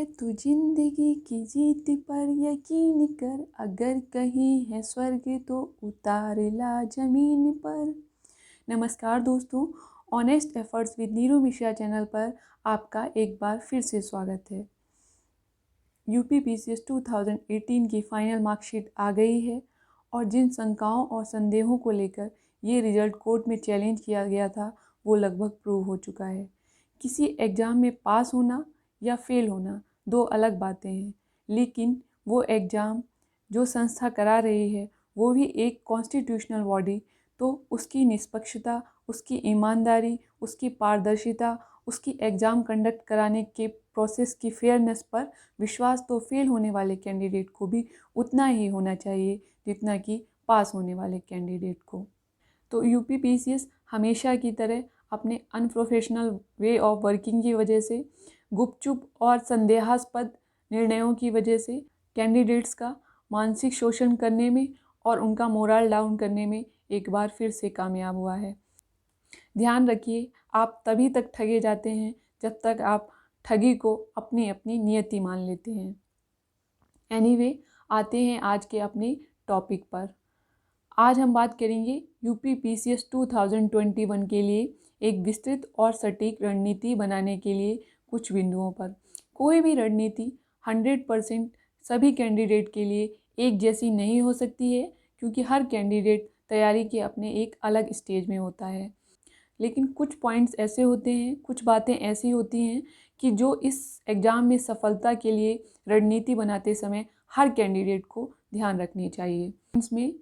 तू जिंदगी की जीत पर यकीन कर, अगर कहीं है स्वर्ग तो उतार ला जमीन पर। नमस्कार दोस्तों, honest efforts with Neeru Mishra channel पर आपका एक बार फिर से स्वागत है। यूपीपीसीएस 2018 की फाइनल मार्कशीट आ गई है और जिन शंकाओं और संदेहों को लेकर ये रिजल्ट कोर्ट में चैलेंज किया गया था वो लगभग प्रूव हो चुका है। किसी एग्ज़ाम में पास होना या फेल होना दो अलग बातें हैं, लेकिन वो एग्ज़ाम जो संस्था करा रही है वो भी एक कॉन्स्टिट्यूशनल बॉडी, तो उसकी निष्पक्षता, उसकी ईमानदारी, उसकी पारदर्शिता, उसकी एग्ज़ाम कंडक्ट कराने के प्रोसेस की फेयरनेस पर विश्वास तो फेल होने वाले कैंडिडेट को भी उतना ही होना चाहिए जितना कि पास होने वाले कैंडिडेट को। तो यूपीपीसीएस हमेशा की तरह अपने अनप्रोफेशनल वे ऑफ वर्किंग की वजह से, गुपचुप और संदेहास्पद निर्णयों की वजह से कैंडिडेट्स का मानसिक शोषण करने में और उनका मोरल डाउन करने में एक बार फिर से कामयाब हुआ है। ध्यान रखिए, आप तभी तक ठगे जाते हैं जब तक आप ठगी को अपनी अपनी नियति मान लेते हैं। एनीवे, आते हैं आज के अपने टॉपिक पर। आज हम बात करेंगे यूपीपीसीएस 2021 के लिए एक विस्तृत और सटीक रणनीति बनाने के लिए कुछ बिंदुओं पर। कोई भी रणनीति 100% सभी कैंडिडेट के लिए एक जैसी नहीं हो सकती है, क्योंकि हर कैंडिडेट तैयारी के अपने एक अलग स्टेज में होता है। लेकिन कुछ पॉइंट्स ऐसे होते हैं, कुछ बातें ऐसी होती हैं कि जो इस एग्ज़ाम में सफलता के लिए रणनीति बनाते समय हर कैंडिडेट को ध्यान रखनी चाहिए। इसमें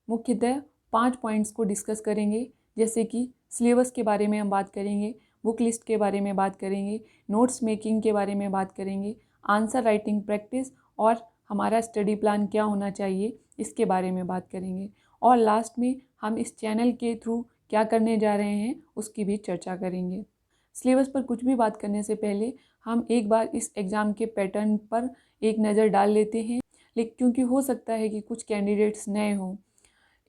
मुख्यतः 5 पॉइंट्स को डिस्कस करेंगे, जैसे कि सिलेबस के बारे में हम बात करेंगे, बुक लिस्ट के बारे में बात करेंगे, नोट्स मेकिंग के बारे में बात करेंगे, आंसर राइटिंग प्रैक्टिस और हमारा स्टडी प्लान क्या होना चाहिए इसके बारे में बात करेंगे। और लास्ट में हम इस चैनल के थ्रू क्या करने जा रहे हैं उसकी भी चर्चा करेंगे। सिलेबस पर कुछ भी बात करने से पहले हम एक बार इस एग्ज़ाम के पैटर्न पर एक नज़र डाल लेते हैं, लेकिन क्योंकि हो सकता है कि कुछ कैंडिडेट्स नए हों।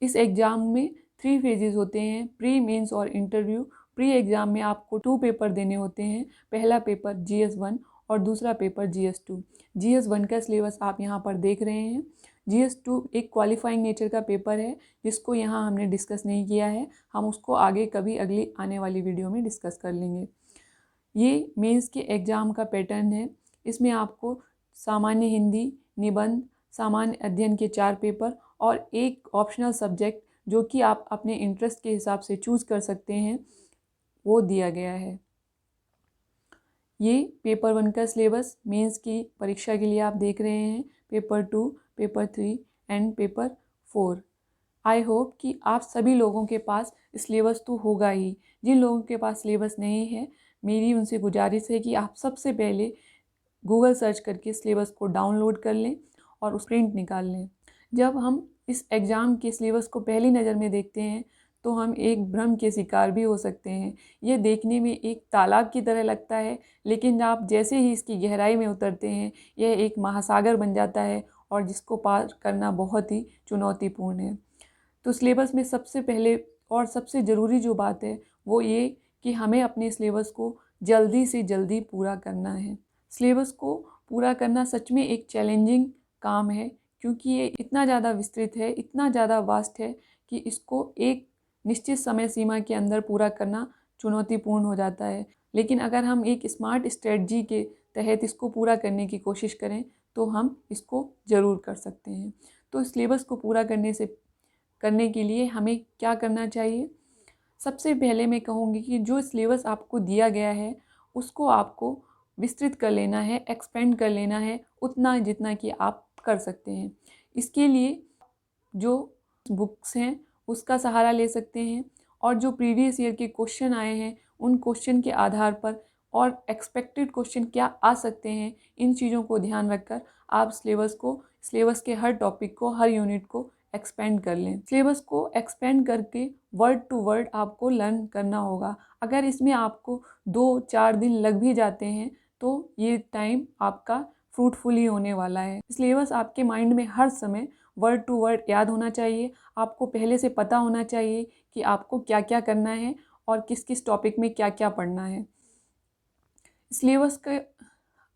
इस एग्ज़ाम में 3 फेजेस होते हैं, प्री, मेंस और इंटरव्यू। प्री एग्ज़ाम में आपको 2 पेपर देने होते हैं। पहला पेपर GS1 और दूसरा पेपर GS2। GS1 का सिलेबस आप यहाँ पर देख रहे हैं। GS2 एक क्वालिफाइंग नेचर का पेपर है जिसको यहाँ हमने डिस्कस नहीं किया है, हम उसको आगे कभी अगली आने वाली वीडियो में डिस्कस कर लेंगे। ये मेंस के एग्ज़ाम का पैटर्न है। इसमें आपको सामान्य हिंदी, निबंध, सामान्य अध्ययन के 4 पेपर और एक ऑप्शनल सब्जेक्ट जो कि आप अपने इंटरेस्ट के हिसाब से चूज़ कर सकते हैं वो दिया गया है। ये पेपर 1 का सिलेबस मेंस की परीक्षा के लिए आप देख रहे हैं। Paper 2, paper 3 and paper 4। I hope कि आप सभी लोगों के पास सिलेबस तो होगा ही। जिन लोगों के पास सिलेबस नहीं है, मेरी उनसे गुजारिश है कि आप सबसे पहले गूगल सर्च करके सिलेबस को डाउनलोड कर लें और उस प्रिंट निकाल लें। जब हम इस एग्ज़ाम के सिलेबस को पहली नज़र में देखते हैं तो हम एक भ्रम के शिकार भी हो सकते हैं। ये देखने में एक तालाब की तरह लगता है, लेकिन आप जैसे ही इसकी गहराई में उतरते हैं यह एक महासागर बन जाता है और जिसको पार करना बहुत ही चुनौतीपूर्ण है। तो सिलेबस में सबसे पहले और सबसे ज़रूरी जो बात है वो ये कि हमें अपने सिलेबस को जल्दी से जल्दी पूरा करना है। सिलेबस को पूरा करना सच में एक चैलेंजिंग काम है, क्योंकि ये इतना ज़्यादा विस्तृत है, इतना ज़्यादा वास्ट है कि इसको एक निश्चित समय सीमा के अंदर पूरा करना चुनौतीपूर्ण हो जाता है। लेकिन अगर हम एक स्मार्ट स्ट्रेटजी के तहत इसको पूरा करने की कोशिश करें तो हम इसको ज़रूर कर सकते हैं। तो सिलेबस को पूरा करने के लिए हमें क्या करना चाहिए? सबसे पहले मैं कहूँगी कि जो सिलेबस आपको दिया गया है उसको आपको विस्तृत कर लेना है, एक्सपेंड कर लेना है उतना जितना कि आप कर सकते हैं। इसके लिए जो बुक्स हैं उसका सहारा ले सकते हैं और जो प्रीवियस ईयर के क्वेश्चन आए हैं उन क्वेश्चन के आधार पर और एक्सपेक्टेड क्वेश्चन क्या आ सकते हैं, इन चीज़ों को ध्यान रखकर आप सिलेबस के हर टॉपिक को, हर यूनिट को एक्सपेंड कर लें। सिलेबस को एक्सपेंड करके वर्ड टू वर्ड आपको लर्न करना होगा। अगर इसमें आपको 2-4 दिन लग भी जाते हैं तो ये टाइम आपका फ्रूटफुल ही होने वाला है। सिलेबस आपके माइंड में हर समय वर्ड टू वर्ड याद होना चाहिए। आपको पहले से पता होना चाहिए कि आपको क्या क्या करना है और किस किस टॉपिक में क्या क्या पढ़ना है। सिलेबस के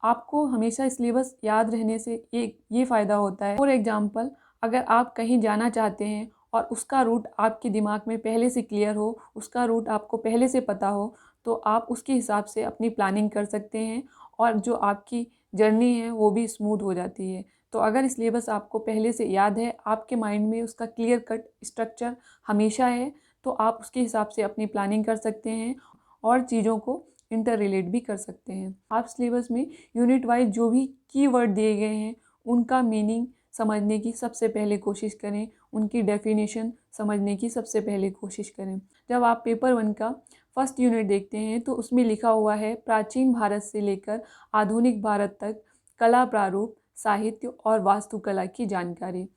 आपको हमेशा सिलेबस याद रहने से ये फ़ायदा होता है। फॉर एग्ज़ाम्पल, अगर आप कहीं जाना चाहते हैं और उसका रूट आपके दिमाग में पहले से क्लियर हो, उसका रूट आपको पहले से पता हो, तो आप उसके हिसाब से अपनी प्लानिंग कर सकते हैं और जो आपकी जर्नी है वो भी स्मूथ हो जाती है। तो अगर सिलेबस आपको पहले से याद है, आपके माइंड में उसका क्लियर कट स्ट्रक्चर हमेशा है, तो आप उसके हिसाब से अपनी प्लानिंग कर सकते हैं और चीज़ों को इंटर रिलेट भी कर सकते हैं। आप सिलेबस में यूनिट वाइज जो भी कीवर्ड दिए गए हैं उनका मीनिंग समझने की सबसे पहले कोशिश करें, उनकी डेफिनेशन समझने की सबसे पहले कोशिश करें। जब आप पेपर 1 का फर्स्ट यूनिट देखते हैं तो उसमें लिखा हुआ है प्राचीन भारत से लेकर आधुनिक भारत तक कला प्रारूप, साहित्य और वास्तुकला की जानकारी।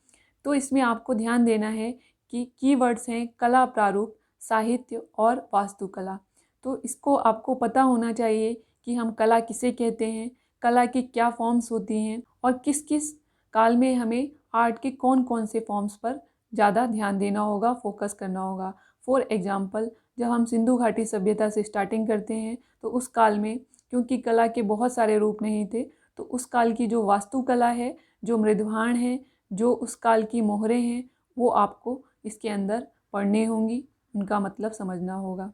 तो इसमें आपको ध्यान देना है कि कीवर्ड्स हैं कला प्रारूप, साहित्य और वास्तुकला। तो इसको आपको पता होना चाहिए कि हम कला किसे कहते हैं, कला की क्या फॉर्म्स होती हैं और किस किस काल में हमें आर्ट के कौन कौन से फॉर्म्स पर ज़्यादा ध्यान देना होगा, फोकस करना होगा। फॉर एग्ज़ाम्पल, जब हम सिंधु घाटी सभ्यता से स्टार्टिंग करते हैं तो उस काल में क्योंकि कला के बहुत सारे रूप नहीं थे, तो उस काल की जो वास्तुकला है, जो मृदभाण है, जो उस काल की मोहरें हैं, वो आपको इसके अंदर पढ़नी होंगी, उनका मतलब समझना होगा।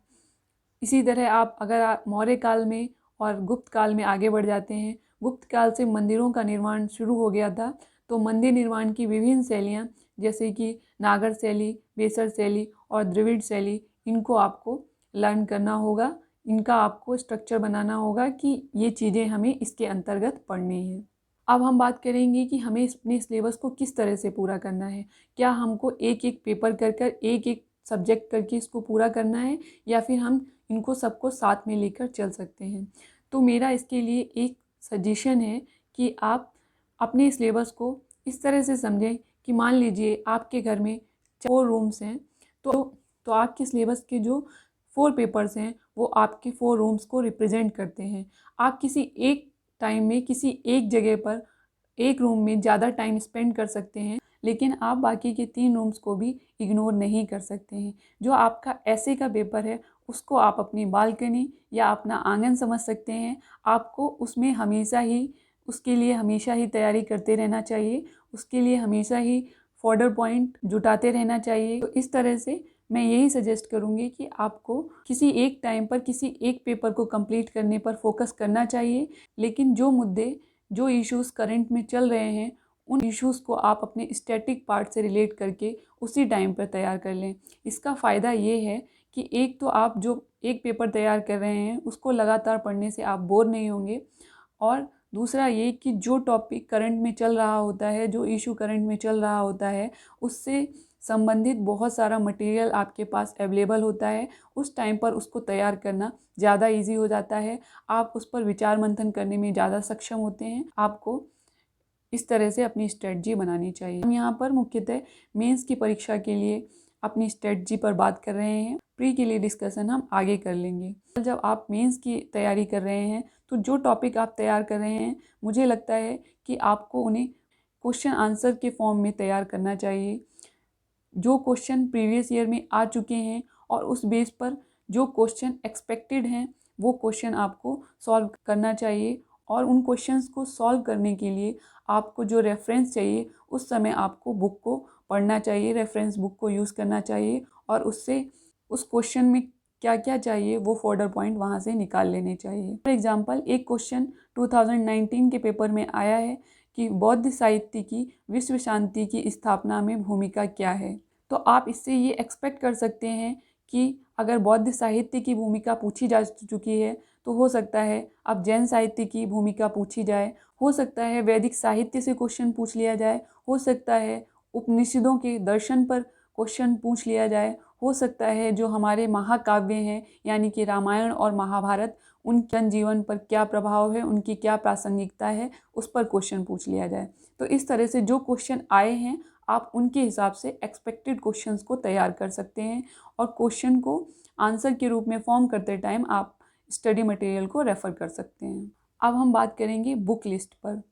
इसी तरह आप मौर्य काल में और गुप्त काल में आगे बढ़ जाते हैं, गुप्त काल से मंदिरों का निर्माण शुरू हो गया था, तो मंदिर निर्माण की विभिन्न शैलियाँ जैसे कि नागर शैली, बेसर शैली और द्रविड़ शैली, इनको आपको लर्न करना होगा, इनका आपको स्ट्रक्चर बनाना होगा कि ये चीज़ें हमें इसके अंतर्गत पढ़नी है। अब हम बात करेंगे कि हमें अपने सिलेबस को किस तरह से पूरा करना है। क्या हमको एक एक पेपर कर कर, एक एक सब्जेक्ट करके इसको पूरा करना है या फिर हम इनको सबको साथ में लेकर चल सकते हैं। तो मेरा इसके लिए एक सजेशन है कि आप अपने सिलेबस को इस तरह से समझें कि मान लीजिए आपके घर में 4 रूम्स हैं, तो आपके सिलेबस के जो 4 पेपर्स हैं वो आपके 4 रूम्स को रिप्रेजेंट करते हैं। आप किसी एक टाइम में किसी एक जगह पर एक रूम में ज़्यादा टाइम स्पेंड कर सकते हैं, लेकिन आप बाकी के 3 रूम्स को भी इग्नोर नहीं कर सकते हैं। जो आपका ऐसे का पेपर है उसको आप अपनी बालकनी या अपना आंगन समझ सकते हैं। आपको उसमें उसके लिए हमेशा ही तैयारी करते रहना चाहिए, उसके लिए हमेशा ही फॉर्डर पॉइंट जुटाते रहना चाहिए। तो इस तरह से मैं यही सजेस्ट करूँगी कि आपको किसी एक टाइम पर किसी एक पेपर को कंप्लीट करने पर फोकस करना चाहिए, लेकिन जो मुद्दे जो इश्यूज़ करंट में चल रहे हैं उन इश्यूज़ को आप अपने स्टैटिक पार्ट से रिलेट करके उसी टाइम पर तैयार कर लें। इसका फ़ायदा ये है कि एक तो आप जो एक पेपर तैयार कर रहे हैं उसको लगातार पढ़ने से आप बोर नहीं होंगे, और दूसरा ये कि जो टॉपिक करंट में चल रहा होता है, जो इशू करंट में चल रहा होता है, उससे संबंधित बहुत सारा मटेरियल आपके पास अवेलेबल होता है। उस टाइम पर उसको तैयार करना ज़्यादा इजी हो जाता है, आप उस पर विचार मंथन करने में ज़्यादा सक्षम होते हैं। आपको इस तरह से अपनी स्ट्रेटजी बनानी चाहिए। हम यहाँ पर मुख्यतः मेंस की परीक्षा के लिए अपनी स्ट्रेटजी पर बात कर रहे हैं, प्री के लिए डिस्कशन हम आगे कर लेंगे। जब आप मेंस की तैयारी कर रहे हैं तो जो टॉपिक आप तैयार कर रहे हैं, मुझे लगता है कि आपको उन्हें क्वेश्चन आंसर के फॉर्म में तैयार करना चाहिए। जो क्वेश्चन प्रीवियस ईयर में आ चुके हैं और उस बेस पर जो क्वेश्चन एक्सपेक्टेड हैं वो क्वेश्चन आपको सॉल्व करना चाहिए, और उन क्वेश्चंस को सॉल्व करने के लिए आपको जो रेफरेंस चाहिए उस समय आपको बुक को पढ़ना चाहिए, रेफरेंस बुक को यूज़ करना चाहिए और उससे उस क्वेश्चन में क्या क्या चाहिए वो फॉर्डर पॉइंट वहाँ से निकाल लेने चाहिए। फॉर एग्जांपल, एक क्वेश्चन 2019 के पेपर में आया है कि बौद्ध साहित्य की विश्व शांति की स्थापना में भूमिका क्या है। तो आप इससे ये एक्सपेक्ट कर सकते हैं कि अगर बौद्ध साहित्य की भूमिका पूछी जा चुकी है तो हो सकता है अब जैन साहित्य की भूमिका पूछी जाए, हो सकता है वैदिक साहित्य से क्वेश्चन पूछ लिया जाए, हो सकता है उपनिषदों के दर्शन पर क्वेश्चन पूछ लिया जाए, हो सकता है जो हमारे महाकाव्य हैं यानी कि रामायण और महाभारत, उन जनजीवन पर क्या प्रभाव है, उनकी क्या प्रासंगिकता है, उस पर क्वेश्चन पूछ लिया जाए। तो इस तरह से जो क्वेश्चन आए हैं आप उनके हिसाब से एक्सपेक्टेड क्वेश्चंस को तैयार कर सकते हैं, और क्वेश्चन को आंसर के रूप में फॉर्म करते टाइम आप स्टडी मटेरियल को रेफ़र कर सकते हैं। अब हम बात करेंगे बुक लिस्ट पर।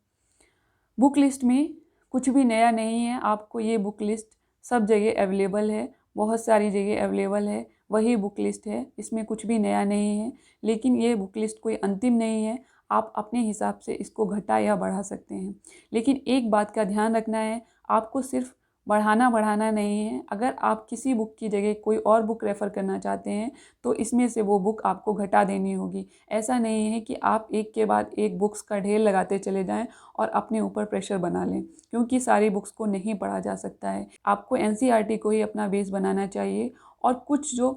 बुक लिस्ट में कुछ भी नया नहीं है, आपको ये बुक लिस्ट सब जगह अवेलेबल है, बहुत सारी जगह अवेलेबल है, वही बुक लिस्ट है, इसमें कुछ भी नया नहीं है। लेकिन ये बुक लिस्ट कोई अंतिम नहीं है, आप अपने हिसाब से इसको घटा या बढ़ा सकते हैं। लेकिन एक बात का ध्यान रखना है, आपको सिर्फ बढ़ाना नहीं है। अगर आप किसी बुक की जगह कोई और बुक रेफ़र करना चाहते हैं तो इसमें से वो बुक आपको घटा देनी होगी। ऐसा नहीं है कि आप एक के बाद एक बुक्स का ढेर लगाते चले जाएं और अपने ऊपर प्रेशर बना लें, क्योंकि सारी बुक्स को नहीं पढ़ा जा सकता है। आपको एनसीईआरटी को ही अपना बेस बनाना चाहिए और कुछ जो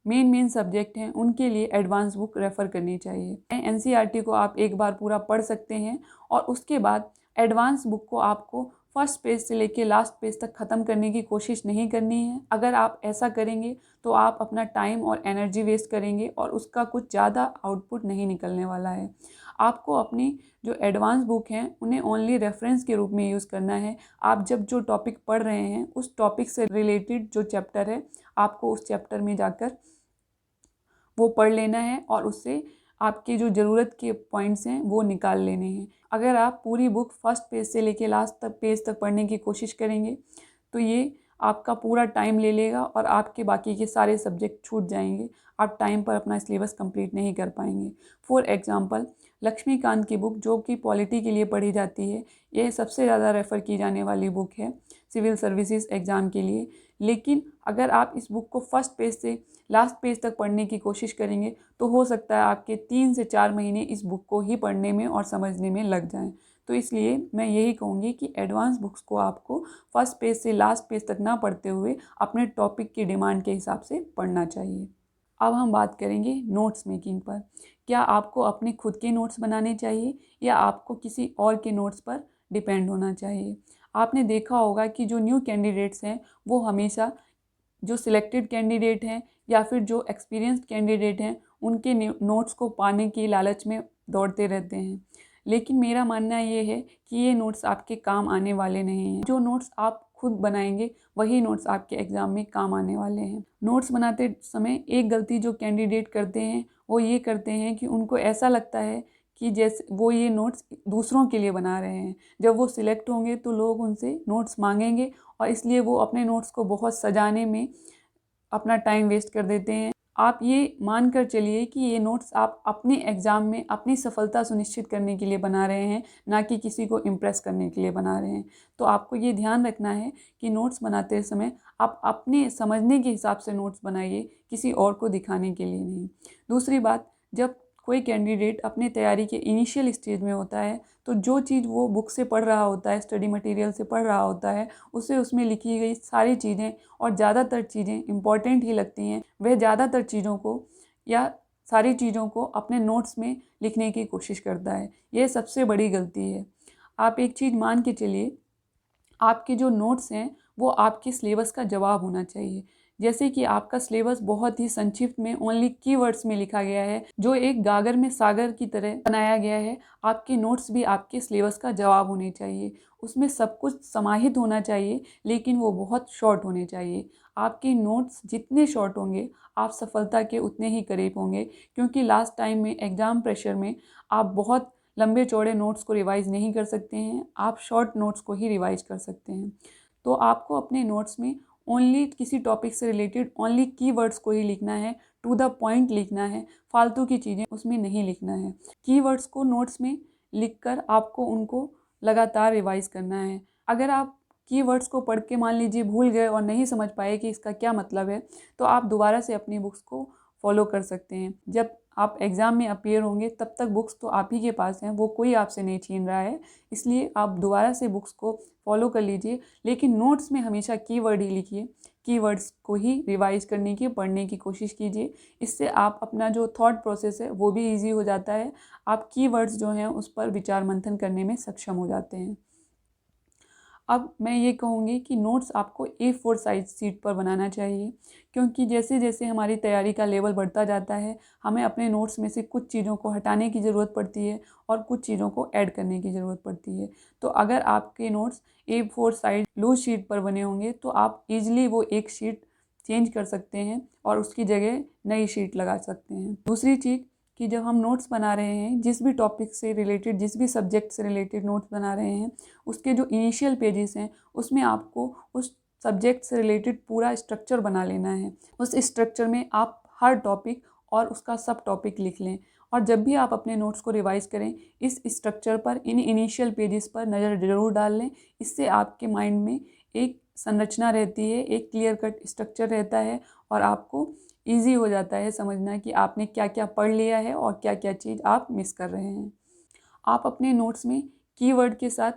मेन सब्जेक्ट हैं उनके लिए एडवांस बुक रेफ़र करनी चाहिए। एनसीईआरटी को आप एक बार पूरा पढ़ सकते हैं और उसके बाद एडवांस बुक को आपको फर्स्ट पेज से लेके लास्ट पेज तक ख़त्म करने की कोशिश नहीं करनी है। अगर आप ऐसा करेंगे तो आप अपना टाइम और एनर्जी वेस्ट करेंगे और उसका कुछ ज़्यादा आउटपुट नहीं निकलने वाला है। आपको अपनी जो एडवांस बुक हैं उन्हें ओनली रेफरेंस के रूप में यूज़ करना है। आप जब जो टॉपिक पढ़ रहे हैं उस टॉपिक से रिलेटेड जो चैप्टर है आपको उस चैप्टर में जाकर वो पढ़ लेना है और उससे आपके जो ज़रूरत के पॉइंट्स हैं वो निकाल लेने हैं। अगर आप पूरी बुक फर्स्ट पेज से लेके लास्ट तक पेज तक पढ़ने की कोशिश करेंगे तो ये आपका पूरा टाइम ले लेगा और आपके बाकी के सारे सब्जेक्ट छूट जाएंगे। आप टाइम पर अपना सिलेबस कंप्लीट नहीं कर पाएंगे। फॉर एग्ज़ाम्पल, लक्ष्मीकांत की बुक जो कि पॉलिटी के लिए पढ़ी जाती है, यह सबसे ज़्यादा रेफ़र की जाने वाली बुक है सिविल सर्विसेज एग्ज़ाम के लिए। लेकिन अगर आप इस बुक को फर्स्ट पेज से लास्ट पेज तक पढ़ने की कोशिश करेंगे तो हो सकता है आपके 3 से 4 महीने इस बुक को ही पढ़ने में और समझने में लग जाएं। तो इसलिए मैं यही कहूँगी कि एडवांस बुक्स को आपको फर्स्ट पेज से लास्ट पेज तक ना पढ़ते हुए अपने टॉपिक की डिमांड के हिसाब से पढ़ना चाहिए। अब हम बात करेंगे नोट्स मेकिंग पर। क्या आपको अपने खुद के नोट्स बनाने चाहिए या आपको किसी और के नोट्स पर डिपेंड होना चाहिए? आपने देखा होगा कि जो न्यू कैंडिडेट्स हैं वो हमेशा जो सिलेक्टेड कैंडिडेट हैं या फिर जो एक्सपीरियंस्ड कैंडिडेट हैं उनके नोट्स को पाने की लालच में दौड़ते रहते हैं। लेकिन मेरा मानना ये है कि ये नोट्स आपके काम आने वाले नहीं हैं। जो नोट्स आप खुद बनाएंगे वही नोट्स आपके एग्ज़ाम में काम आने वाले हैं। नोट्स बनाते समय एक गलती जो कैंडिडेट करते हैं वो ये करते हैं कि उनको ऐसा लगता है कि जैसे वो ये नोट्स दूसरों के लिए बना रहे हैं। जब वो सिलेक्ट होंगे तो लोग उनसे नोट्स मांगेंगे और इसलिए वो अपने नोट्स को बहुत सजाने में अपना टाइम वेस्ट कर देते हैं। आप ये मान कर चलिए कि ये नोट्स आप अपने एग्ज़ाम में अपनी सफलता सुनिश्चित करने के लिए बना रहे हैं, ना कि किसी को इम्प्रेस करने के लिए बना रहे हैं। तो आपको ये ध्यान रखना है कि नोट्स बनाते समय आप अपने समझने के हिसाब से नोट्स बनाइए, किसी और को दिखाने के लिए नहीं। दूसरी बात, जब कोई कैंडिडेट अपने तैयारी के इनिशियल स्टेज में होता है तो जो चीज़ वो बुक से पढ़ रहा होता है, स्टडी मटेरियल से पढ़ रहा होता है, उसे उसमें लिखी गई सारी चीज़ें और ज़्यादातर चीज़ें इम्पॉर्टेंट ही लगती हैं। वह ज़्यादातर चीज़ों को या सारी चीज़ों को अपने नोट्स में लिखने की कोशिश करता है। यह सबसे बड़ी गलती है। आप एक चीज़ मान के चलिए, आपके जो नोट्स हैं वो आपके सिलेबस का जवाब होना चाहिए। जैसे कि आपका सिलेबस बहुत ही संक्षिप्त में ओनली कीवर्ड्स में लिखा गया है, जो एक गागर में सागर की तरह बनाया गया है, आपके नोट्स भी आपके सिलेबस का जवाब होने चाहिए। उसमें सब कुछ समाहित होना चाहिए, लेकिन वो बहुत शॉर्ट होने चाहिए। आपके नोट्स जितने शॉर्ट होंगे आप सफलता के उतने ही करीब होंगे, क्योंकि लास्ट टाइम में एग्ज़ाम प्रेशर में आप बहुत लंबे चौड़े नोट्स को रिवाइज़ नहीं कर सकते हैं, आप शॉर्ट नोट्स को ही रिवाइज़ कर सकते हैं। तो आपको अपने नोट्स में ओनली किसी टॉपिक से रिलेटेड ओनली कीवर्ड्स को ही लिखना है, टू द पॉइंट लिखना है, फालतू की चीज़ें उसमें नहीं लिखना है। कीवर्ड्स को नोट्स में लिखकर आपको उनको लगातार रिवाइज़ करना है। अगर आप कीवर्ड्स को पढ़ के मान लीजिए भूल गए और नहीं समझ पाए कि इसका क्या मतलब है, तो आप दोबारा से अपनी बुक्स को फॉलो कर सकते हैं। जब आप एग्ज़ाम में अपीयर होंगे तब तक बुक्स तो आप ही के पास हैं, वो कोई आपसे नहीं छीन रहा है, इसलिए आप दोबारा से बुक्स को फॉलो कर लीजिए। लेकिन नोट्स में हमेशा कीवर्ड ही लिखिए, कीवर्ड्स को ही रिवाइज़ करने की, पढ़ने की कोशिश कीजिए। इससे आप अपना जो थॉट प्रोसेस है वो भी ईजी हो जाता है। आप कीवर्ड्स जो हैं उस पर विचार मंथन करने में सक्षम हो जाते हैं। अब मैं ये कहूँगी कि नोट्स आपको A4 साइज़ शीट पर बनाना चाहिए, क्योंकि जैसे जैसे हमारी तैयारी का लेवल बढ़ता जाता है हमें अपने नोट्स में से कुछ चीज़ों को हटाने की ज़रूरत पड़ती है और कुछ चीज़ों को ऐड करने की ज़रूरत पड़ती है। तो अगर आपके notes A4 size loose sheet पर बने होंगे तो आप ईजिली वो एक शीट चेंज कर सकते हैं और उसकी जगह नई शीट लगा सकते हैं। दूसरी चीज़ कि जब हम नोट्स बना रहे हैं, जिस भी टॉपिक से रिलेटेड, जिस भी सब्जेक्ट से रिलेटेड नोट्स बना रहे हैं, उसके जो इनिशियल पेजेस हैं उसमें आपको उस सब्जेक्ट से रिलेटेड पूरा स्ट्रक्चर बना लेना है। उस स्ट्रक्चर में आप हर टॉपिक और उसका सब टॉपिक लिख लें। और जब भी आप अपने नोट्स को रिवाइज करें, इस स्ट्रक्चर पर, इन इनिशियल पेजेस पर नज़र ज़रूर डाल लें। इससे आपके माइंड में एक संरचना रहती है, एक क्लियर कट स्ट्रक्चर रहता है और आपको ईजी हो जाता है समझना कि आपने क्या क्या पढ़ लिया है और क्या क्या चीज़ आप मिस कर रहे हैं। आप अपने नोट्स में कीवर्ड के साथ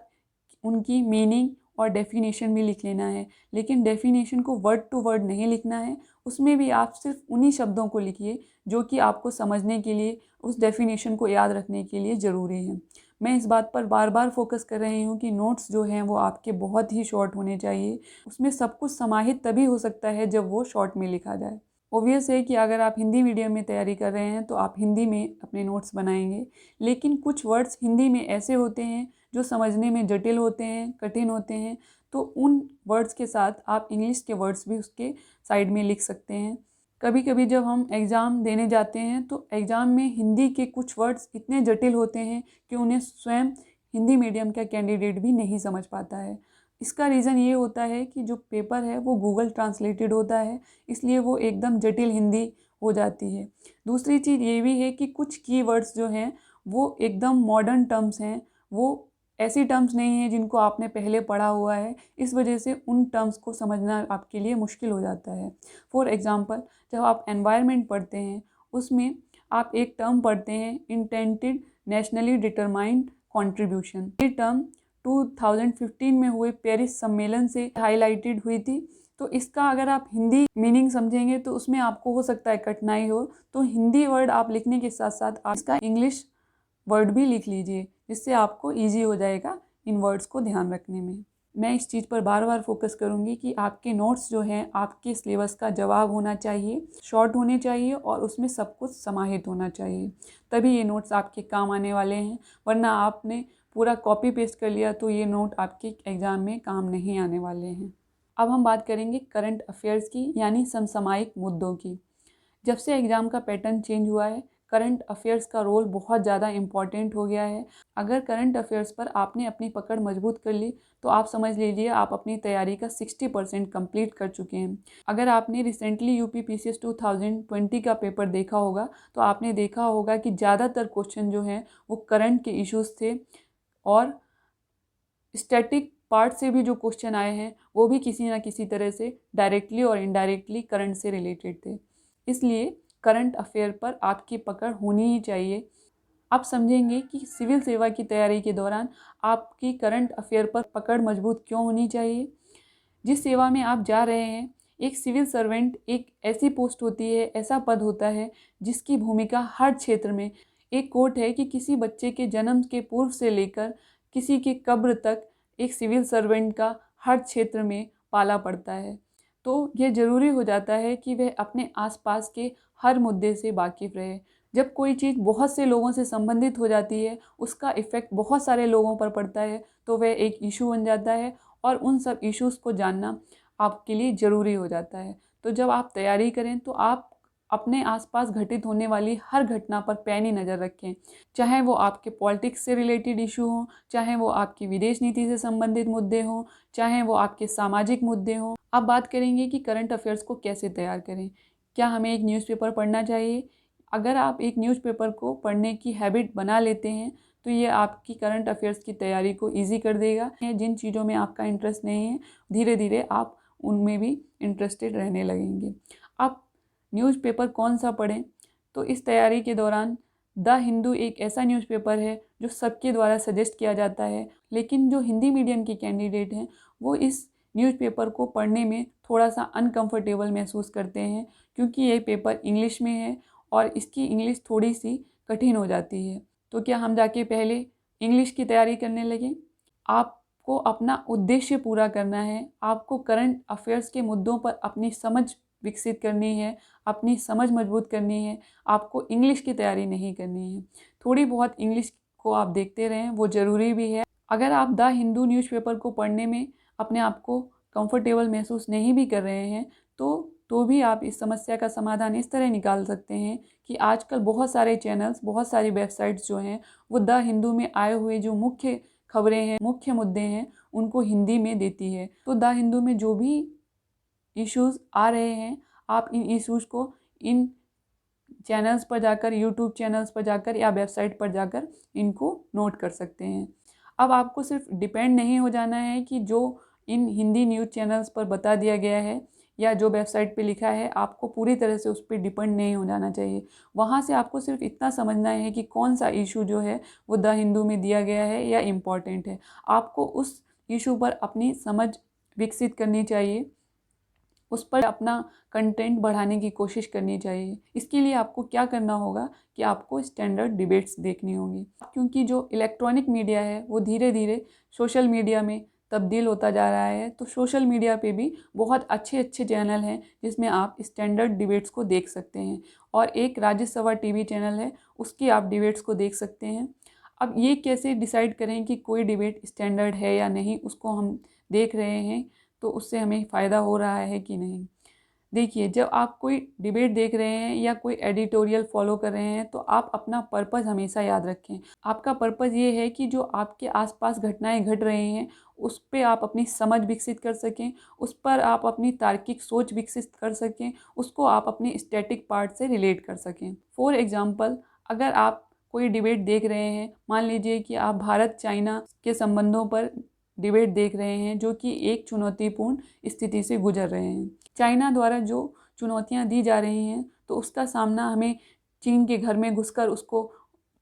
उनकी मीनिंग और डेफिनेशन भी लिख लेना है, लेकिन डेफिनेशन को वर्ड टू वर्ड नहीं लिखना है। उसमें भी आप सिर्फ उन्हीं शब्दों को लिखिए जो कि आपको समझने के लिए, उस डेफिनेशन को याद रखने के लिए ज़रूरी है। मैं इस बात पर बार बार फोकस कर रही हूँ कि नोट्स जो हैं वो आपके बहुत ही शॉर्ट होने चाहिए। उसमें सब कुछ समाहित तभी हो सकता है जब वो शॉर्ट में लिखा जाए। ओबियस है कि अगर आप हिंदी मीडियम में तैयारी कर रहे हैं तो आप हिंदी में अपने नोट्स बनाएंगे, लेकिन कुछ वर्ड्स हिंदी में ऐसे होते हैं जो समझने में जटिल होते हैं, कठिन होते हैं, तो उन वर्ड्स के साथ आप इंग्लिश के वर्ड्स भी उसके साइड में लिख सकते हैं। कभी कभी जब हम एग्ज़ाम देने जाते हैं तो एग्ज़ाम में हिंदी के कुछ वर्ड्स इतने जटिल होते हैं कि उन्हें स्वयं हिंदी मीडियम का कैंडिडेट भी नहीं समझ पाता है। इसका रीज़न ये होता है कि जो पेपर है वो गूगल ट्रांसलेटेड होता है, इसलिए वो एकदम जटिल हिंदी हो जाती है। दूसरी चीज़ ये भी है कि कुछ कीवर्ड्स जो हैं वो एकदम मॉडर्न टर्म्स हैं, वो ऐसी टर्म्स नहीं हैं जिनको आपने पहले पढ़ा हुआ है, इस वजह से उन टर्म्स को समझना आपके लिए मुश्किल हो जाता है। फॉर एग्ज़ाम्पल, जब आप एनवायरनमेंट पढ़ते हैं उसमें आप एक टर्म पढ़ते हैं, इंटेंटेड नेशनली डिटरमाइंड कंट्रीब्यूशन। ये टर्म 2015 में हुए पेरिस सम्मेलन से हाईलाइटेड हुई थी। तो इसका अगर आप हिंदी मीनिंग समझेंगे तो उसमें आपको हो सकता है कठिनाई हो, तो हिंदी वर्ड आप लिखने के साथ साथ आप इसका इंग्लिश वर्ड भी लिख लीजिए, जिससे आपको ईजी हो जाएगा इन वर्ड्स को ध्यान रखने में। मैं इस चीज़ पर बार बार फोकस करूँगी कि आपके नोट्स जो हैं आपके सिलेबस का जवाब होना चाहिए, शॉर्ट होने चाहिए और उसमें सब कुछ समाहित होना चाहिए, तभी ये नोट्स आपके काम आने वाले हैं। वरना आपने पूरा कॉपी पेस्ट कर लिया तो ये नोट आपके एग्ज़ाम में काम नहीं आने वाले हैं। अब हम बात करेंगे करंट अफेयर्स की, यानी समसामयिक मुद्दों की। जब से एग्ज़ाम का पैटर्न चेंज हुआ है, करंट अफेयर्स का रोल बहुत ज़्यादा इम्पॉर्टेंट हो गया है। अगर करंट अफेयर्स पर आपने अपनी पकड़ मजबूत कर ली तो आप समझ लीजिए आप अपनी तैयारी का 60% कंप्लीट कर चुके हैं। अगर आपने रिसेंटली यूपी पीसीएस 2020 का पेपर देखा होगा तो आपने देखा होगा कि ज़्यादातर क्वेश्चन जो हैं वो करंट के इश्यूज़ थे, और स्टैटिक पार्ट से भी जो क्वेश्चन आए हैं वो भी किसी ना किसी तरह से डायरेक्टली और इनडायरेक्टली करंट से रिलेटेड थे। इसलिए करंट अफेयर पर आपकी पकड़ होनी ही चाहिए। आप समझेंगे कि सिविल सेवा की तैयारी के दौरान आपकी करंट अफेयर पर पकड़ मजबूत क्यों होनी चाहिए। जिस सेवा में आप जा रहे हैं, एक सिविल सर्वेंट एक ऐसी पोस्ट होती है, ऐसा पद होता है जिसकी भूमिका हर क्षेत्र में, एक कोट है कि किसी बच्चे के जन्म के पूर्व से लेकर किसी के कब्र तक एक सिविल सर्वेंट का हर क्षेत्र में पाला पड़ता है। तो यह ज़रूरी हो जाता है कि वह अपने आसपास के हर मुद्दे से वाकिफ़ रहे। जब कोई चीज़ बहुत से लोगों से संबंधित हो जाती है, उसका इफ़ेक्ट बहुत सारे लोगों पर पड़ता है, तो वह एक इशू बन जाता है और उन सब इश्यूज़ को जानना आपके लिए ज़रूरी हो जाता है। तो जब आप तैयारी करें तो आप अपने आसपास घटित होने वाली हर घटना पर पैनी नज़र रखें, चाहे वो आपके पॉलिटिक्स से रिलेटेड इशू हों, चाहे वो आपकी विदेश नीति से संबंधित मुद्दे हों, चाहे वो आपके सामाजिक मुद्दे हों। अब बात करेंगे कि करंट अफेयर्स को कैसे तैयार करें। क्या हमें एक न्यूज़पेपर पढ़ना चाहिए? अगर आप एक न्यूज़पेपर को पढ़ने की हैबिट बना लेते हैं तो ये आपकी करंट अफेयर्स की तैयारी को ईजी कर देगा। जिन चीज़ों में आपका इंटरेस्ट नहीं है, धीरे धीरे आप उनमें भी इंटरेस्टेड रहने लगेंगे। आप न्यूज़पेपर कौन सा पढ़ें? तो इस तैयारी के दौरान द हिंदू एक ऐसा न्यूज़पेपर है जो सबके द्वारा सजेस्ट किया जाता है, लेकिन जो हिंदी मीडियम के कैंडिडेट हैं वो इस न्यूज़पेपर को पढ़ने में थोड़ा सा अनकंफर्टेबल महसूस करते हैं, क्योंकि ये पेपर इंग्लिश में है और इसकी इंग्लिश थोड़ी सी कठिन हो जाती है। तो क्या हम जाके पहले इंग्लिश की तैयारी करने लगें? आपको अपना उद्देश्य पूरा करना है, आपको करंट अफेयर्स के मुद्दों पर अपनी समझ विकसित करनी है, अपनी समझ मजबूत करनी है, आपको इंग्लिश की तैयारी नहीं करनी है। थोड़ी बहुत इंग्लिश को आप देखते रहें, वो ज़रूरी भी है। अगर आप द हिंदू न्यूज़पेपर को पढ़ने में अपने आप को कंफर्टेबल महसूस नहीं भी कर रहे हैं तो भी आप इस समस्या का समाधान इस तरह निकाल सकते हैं कि आजकल बहुत सारे चैनल्स, बहुत सारी वेबसाइट्स जो हैं वो द हिंदू में आए हुए जो मुख्य खबरें हैं, मुख्य मुद्दे हैं, उनको हिंदी में देती है। तो द हिंदू में जो भी इश्यूज़ आ रहे हैं, आप इन इश्यूज़ को इन चैनल्स पर जाकर, यूट्यूब चैनल्स पर जाकर या वेबसाइट पर जाकर इनको नोट कर सकते हैं। अब आपको सिर्फ डिपेंड नहीं हो जाना है कि जो इन हिंदी न्यूज़ चैनल्स पर बता दिया गया है या जो वेबसाइट पे लिखा है, आपको पूरी तरह से उस पर डिपेंड नहीं हो जाना चाहिए। वहाँ से आपको सिर्फ इतना समझना है कि कौन सा इशू जो है वो द हिंदू में दिया गया है या इम्पॉर्टेंट है। आपको उस इशू पर अपनी समझ विकसित करनी चाहिए, उस पर अपना कंटेंट बढ़ाने की कोशिश करनी चाहिए। इसके लिए आपको क्या करना होगा कि आपको स्टैंडर्ड डिबेट्स देखनी होंगी, क्योंकि जो इलेक्ट्रॉनिक मीडिया है वो धीरे धीरे सोशल मीडिया में तब्दील होता जा रहा है। तो सोशल मीडिया पे भी बहुत अच्छे अच्छे चैनल हैं जिसमें आप स्टैंडर्ड डिबेट्स को देख सकते हैं, और एक राज्यसभा टीवी चैनल है, उसकी आप डिबेट्स को देख सकते हैं। अब ये कैसे डिसाइड करें कि कोई डिबेट स्टैंडर्ड है या नहीं, उसको हम देख रहे हैं तो उससे हमें फ़ायदा हो रहा है कि नहीं। देखिए, जब आप कोई डिबेट देख रहे हैं या कोई एडिटोरियल फॉलो कर रहे हैं तो आप अपना पर्पस हमेशा याद रखें। आपका पर्पस ये है कि जो आपके आसपास घटनाएं घट रही हैं उस पे आप अपनी समझ विकसित कर सकें, उस पर आप अपनी तार्किक सोच विकसित कर सकें, उसको आप अपने स्टैटिक पार्ट से रिलेट कर सकें। फॉर एग्ज़ाम्पल, अगर आप कोई डिबेट देख रहे हैं, मान लीजिए कि आप भारत चाइना के संबंधों पर डिबेट देख रहे हैं जो कि एक चुनौतीपूर्ण स्थिति से गुजर रहे हैं। चाइना द्वारा जो चुनौतियां दी जा रही हैं तो उसका सामना हमें चीन के घर में घुसकर उसको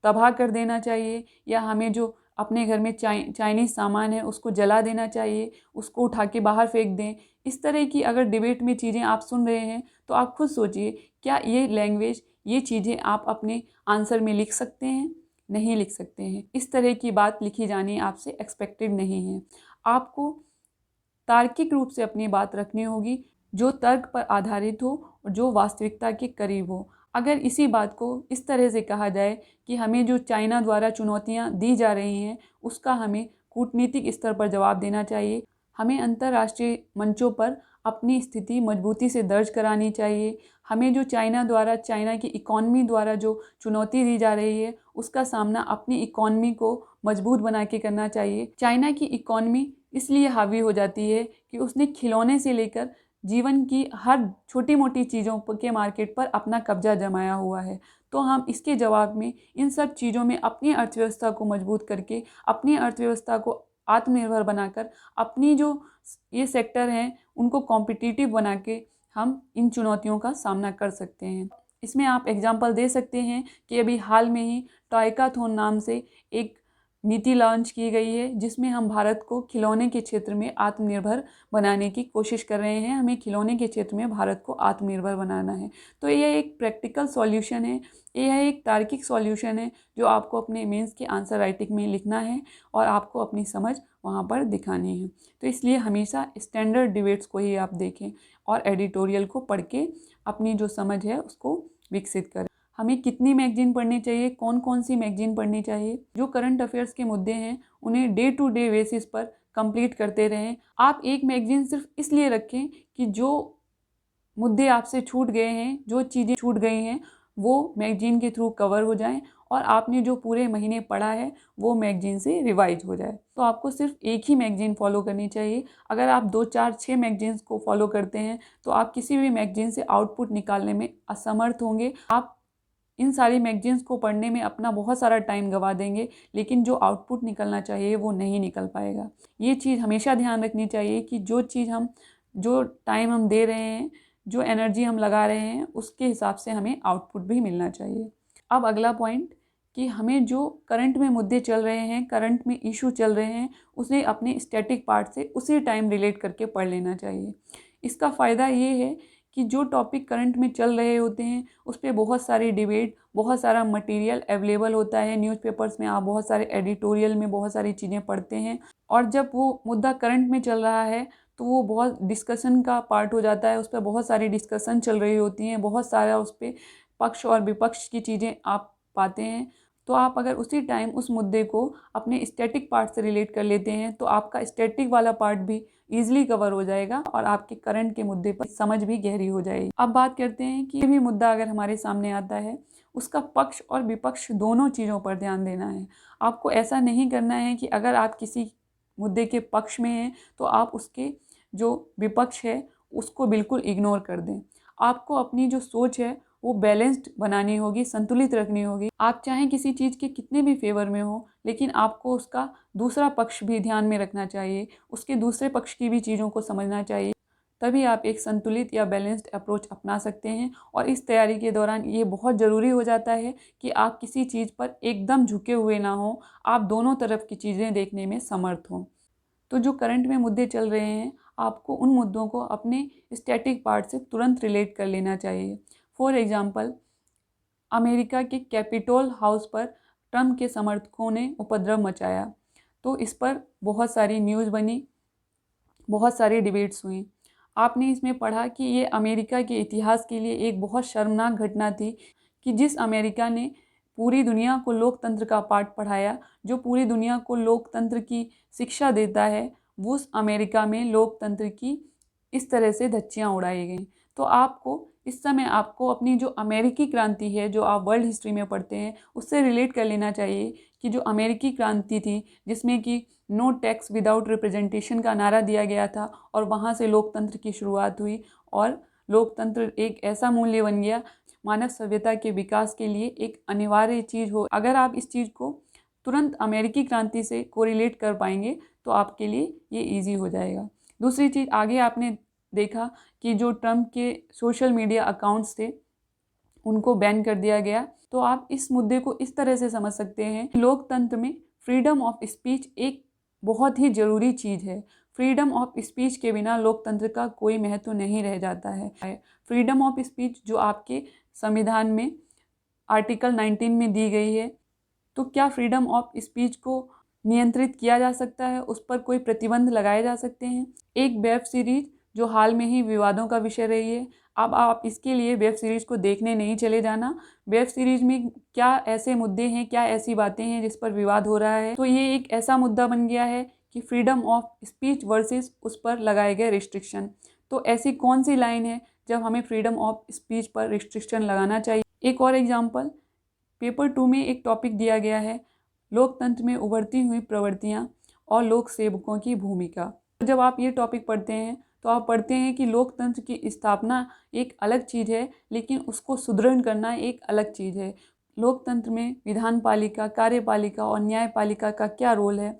तबाह कर देना चाहिए, या हमें जो अपने घर में चाइनीज़ सामान है उसको जला देना चाहिए, उसको उठा के बाहर फेंक दें। इस तरह की अगर डिबेट में चीज़ें आप सुन रहे हैं तो आप खुद सोचिए, क्या ये लैंग्वेज, ये चीज़ें आप अपने आंसर में लिख सकते हैं? नहीं लिख सकते हैं। इस तरह की बात लिखी जानी आपसे एक्सपेक्टेड नहीं है। आपको तार्किक रूप से अपनी बात रखनी होगी, जो तर्क पर आधारित हो और जो वास्तविकता के करीब हो। अगर इसी बात को इस तरह से कहा जाए कि हमें जो चाइना द्वारा चुनौतियां दी जा रही हैं उसका हमें कूटनीतिक स्तर पर जवाब देना चाहिए, हमें अंतर्राष्ट्रीय मंचों पर अपनी स्थिति मजबूती से दर्ज करानी चाहिए, हमें जो चाइना की इकॉनमी द्वारा जो चुनौती दी जा रही है उसका सामना अपनी इकॉनमी को मजबूत बना के करना चाहिए। चाइना की इकॉनमी इसलिए हावी हो जाती है कि उसने खिलौने से लेकर जीवन की हर छोटी मोटी चीज़ों के मार्केट पर अपना कब्जा जमाया हुआ है। तो हम इसके जवाब में इन सब चीज़ों में अपनी अर्थव्यवस्था को मजबूत करके, अपनी अर्थव्यवस्था को आत्मनिर्भर बनाकर, अपनी जो ये सेक्टर हैं उनको कॉम्पिटिटिव बना के हम इन चुनौतियों का सामना कर सकते हैं। इसमें आप एग्जांपल दे सकते हैं कि अभी हाल में ही टॉयकाथॉन नाम से एक नीति लॉन्च की गई है जिसमें हम भारत को खिलौने के क्षेत्र में आत्मनिर्भर बनाने की कोशिश कर रहे हैं। हमें खिलौने के क्षेत्र में भारत को आत्मनिर्भर बनाना है। तो यह एक प्रैक्टिकल सॉल्यूशन है, यह एक तार्किक सॉल्यूशन है जो आपको अपने मेंस के आंसर राइटिंग में लिखना है और आपको अपनी समझ वहाँ पर दिखानी है। तो इसलिए हमेशा स्टैंडर्ड डिबेट्स को ही आप देखें और एडिटोरियल को पढ़ के अपनी जो समझ है उसको विकसित करें। हमें कितनी मैगजीन पढ़नी चाहिए, कौन कौन सी मैगजीन पढ़नी चाहिए, जो करंट अफेयर्स के मुद्दे हैं उन्हें डे टू डे बेसिस पर कंप्लीट करते रहें। आप एक मैगजीन सिर्फ इसलिए रखें कि जो मुद्दे आपसे छूट गए हैं, जो चीज़ें छूट गई हैं वो मैगजीन के थ्रू कवर हो जाएं और आपने जो पूरे महीने पढ़ा है वो मैगजीन से रिवाइज हो जाए। तो आपको सिर्फ एक ही मैगजीन फॉलो करनी चाहिए। अगर आप 2, 4, 6 मैगजीन्स को फॉलो करते हैं तो आप किसी भी मैगजीन से आउटपुट निकालने में असमर्थ होंगे। आप इन सारी मैगजीन्स को पढ़ने में अपना बहुत सारा टाइम गंवा देंगे, लेकिन जो आउटपुट निकलना चाहिए वो नहीं निकल पाएगा। ये चीज़ हमेशा ध्यान रखनी चाहिए कि जो टाइम हम दे रहे हैं, जो एनर्जी हम लगा रहे हैं उसके हिसाब से हमें आउटपुट भी मिलना चाहिए। अब अगला पॉइंट कि हमें जो करंट में मुद्दे चल रहे हैं, करंट में इशू चल रहे हैं, उसे अपने स्टैटिक पार्ट से उसी टाइम रिलेट करके पढ़ लेना चाहिए। इसका फ़ायदा ये है कि जो टॉपिक करंट में चल रहे होते हैं उस पर बहुत सारी डिबेट, बहुत सारा मटेरियल अवेलेबल होता है। न्यूज़पेपर्स में आप बहुत सारे एडिटोरियल में बहुत सारी चीज़ें पढ़ते हैं और जब वो मुद्दा करंट में चल रहा है तो वो बहुत डिस्कशन का पार्ट हो जाता है। उस पर बहुत सारी डिस्कशन चल रही होती हैं, बहुत सारा उस पर पक्ष और विपक्ष की चीज़ें आप पाते हैं। तो आप अगर उसी टाइम उस मुद्दे को अपने स्टैटिक पार्ट से रिलेट कर लेते हैं तो आपका स्टैटिक वाला पार्ट भी ईजिली कवर हो जाएगा और आपके करंट के मुद्दे पर समझ भी गहरी हो जाएगी। अब बात करते हैं कि भी मुद्दा अगर हमारे सामने आता है उसका पक्ष और विपक्ष दोनों चीज़ों पर ध्यान देना है। आपको ऐसा नहीं करना है कि अगर आप किसी मुद्दे के पक्ष में हैं तो आप उसके जो विपक्ष है उसको बिल्कुल इग्नोर कर दें। आपको अपनी जो सोच है वो बैलेंस्ड बनानी होगी, संतुलित रखनी होगी। आप चाहें किसी चीज़ के कितने भी फेवर में हो, लेकिन आपको उसका दूसरा पक्ष भी ध्यान में रखना चाहिए, उसके दूसरे पक्ष की भी चीज़ों को समझना चाहिए। तभी आप एक संतुलित या बैलेंस्ड अप्रोच अपना सकते हैं। और इस तैयारी के दौरान ये बहुत ज़रूरी हो जाता है कि आप किसी चीज़ पर एकदम झुके हुए ना हो, आप दोनों तरफ की चीज़ें देखने में समर्थ हों। तो जो करंट में मुद्दे चल रहे हैं, आपको उन मुद्दों को अपने स्टैटिक पार्ट से तुरंत रिलेट कर लेना चाहिए। फॉर एग्जांपल, अमेरिका के कैपिटोल हाउस पर ट्रंप के समर्थकों ने उपद्रव मचाया, तो इस पर बहुत सारी न्यूज़ बनी, बहुत सारी डिबेट्स हुई। आपने इसमें पढ़ा कि ये अमेरिका के इतिहास के लिए एक बहुत शर्मनाक घटना थी कि जिस अमेरिका ने पूरी दुनिया को लोकतंत्र का पाठ पढ़ाया, जो पूरी दुनिया को लोकतंत्र की शिक्षा देता है, उस अमेरिका में लोकतंत्र की इस तरह से धज्जियाँ उड़ाई गई। तो आपको इस समय आपको अपनी जो अमेरिकी क्रांति है, जो आप वर्ल्ड हिस्ट्री में पढ़ते हैं, उससे रिलेट कर लेना चाहिए कि जो अमेरिकी क्रांति थी, जिसमें कि नो टैक्स विदाउट रिप्रेजेंटेशन का नारा दिया गया था, और वहाँ से लोकतंत्र की शुरुआत हुई। और लोकतंत्र एक ऐसा मूल्य बन गया, मानव सभ्यता के विकास के लिए एक अनिवार्य चीज़ हो। अगर आप इस चीज़ को तुरंत अमेरिकी क्रांति से कोरिलेट कर पाएंगे तो आपके लिए ये ईजी हो जाएगा। दूसरी चीज़, आगे आपने देखा कि जो ट्रंप के सोशल मीडिया अकाउंट्स थे, उनको बैन कर दिया गया। तो आप इस मुद्दे को इस तरह से समझ सकते हैं, लोकतंत्र में फ्रीडम ऑफ स्पीच एक बहुत ही ज़रूरी चीज़ है। फ्रीडम ऑफ स्पीच के बिना लोकतंत्र का कोई महत्व नहीं रह जाता है। फ्रीडम ऑफ स्पीच जो आपके संविधान में आर्टिकल 19 में दी गई है, तो क्या फ्रीडम ऑफ स्पीच को नियंत्रित किया जा सकता है, उस पर कोई प्रतिबंध लगाए जा सकते हैं? एक वेब सीरीज जो हाल में ही विवादों का विषय रही है, अब आप इसके लिए वेब सीरीज़ को देखने नहीं चले जाना। वेब सीरीज़ में क्या ऐसे मुद्दे हैं, क्या ऐसी बातें हैं जिस पर विवाद हो रहा है, तो ये एक ऐसा मुद्दा बन गया है कि फ्रीडम ऑफ स्पीच वर्सेस उस पर लगाए गए रिस्ट्रिक्शन। तो ऐसी कौन सी लाइन है जब हमें फ्रीडम ऑफ स्पीच पर रिस्ट्रिक्शन लगाना चाहिए? एक और एग्जाम्पल, पेपर 2 में एक टॉपिक दिया गया है, लोकतंत्र में उभरती हुई प्रवृत्तियाँ और लोक सेवकों की भूमिका। जब आप ये टॉपिक पढ़ते हैं तो आप पढ़ते हैं कि लोकतंत्र की स्थापना एक अलग चीज़ है, लेकिन उसको सुदृढ़ करना एक अलग चीज़ है। लोकतंत्र में विधान पालिका, कार्यपालिका और न्यायपालिका का क्या रोल है,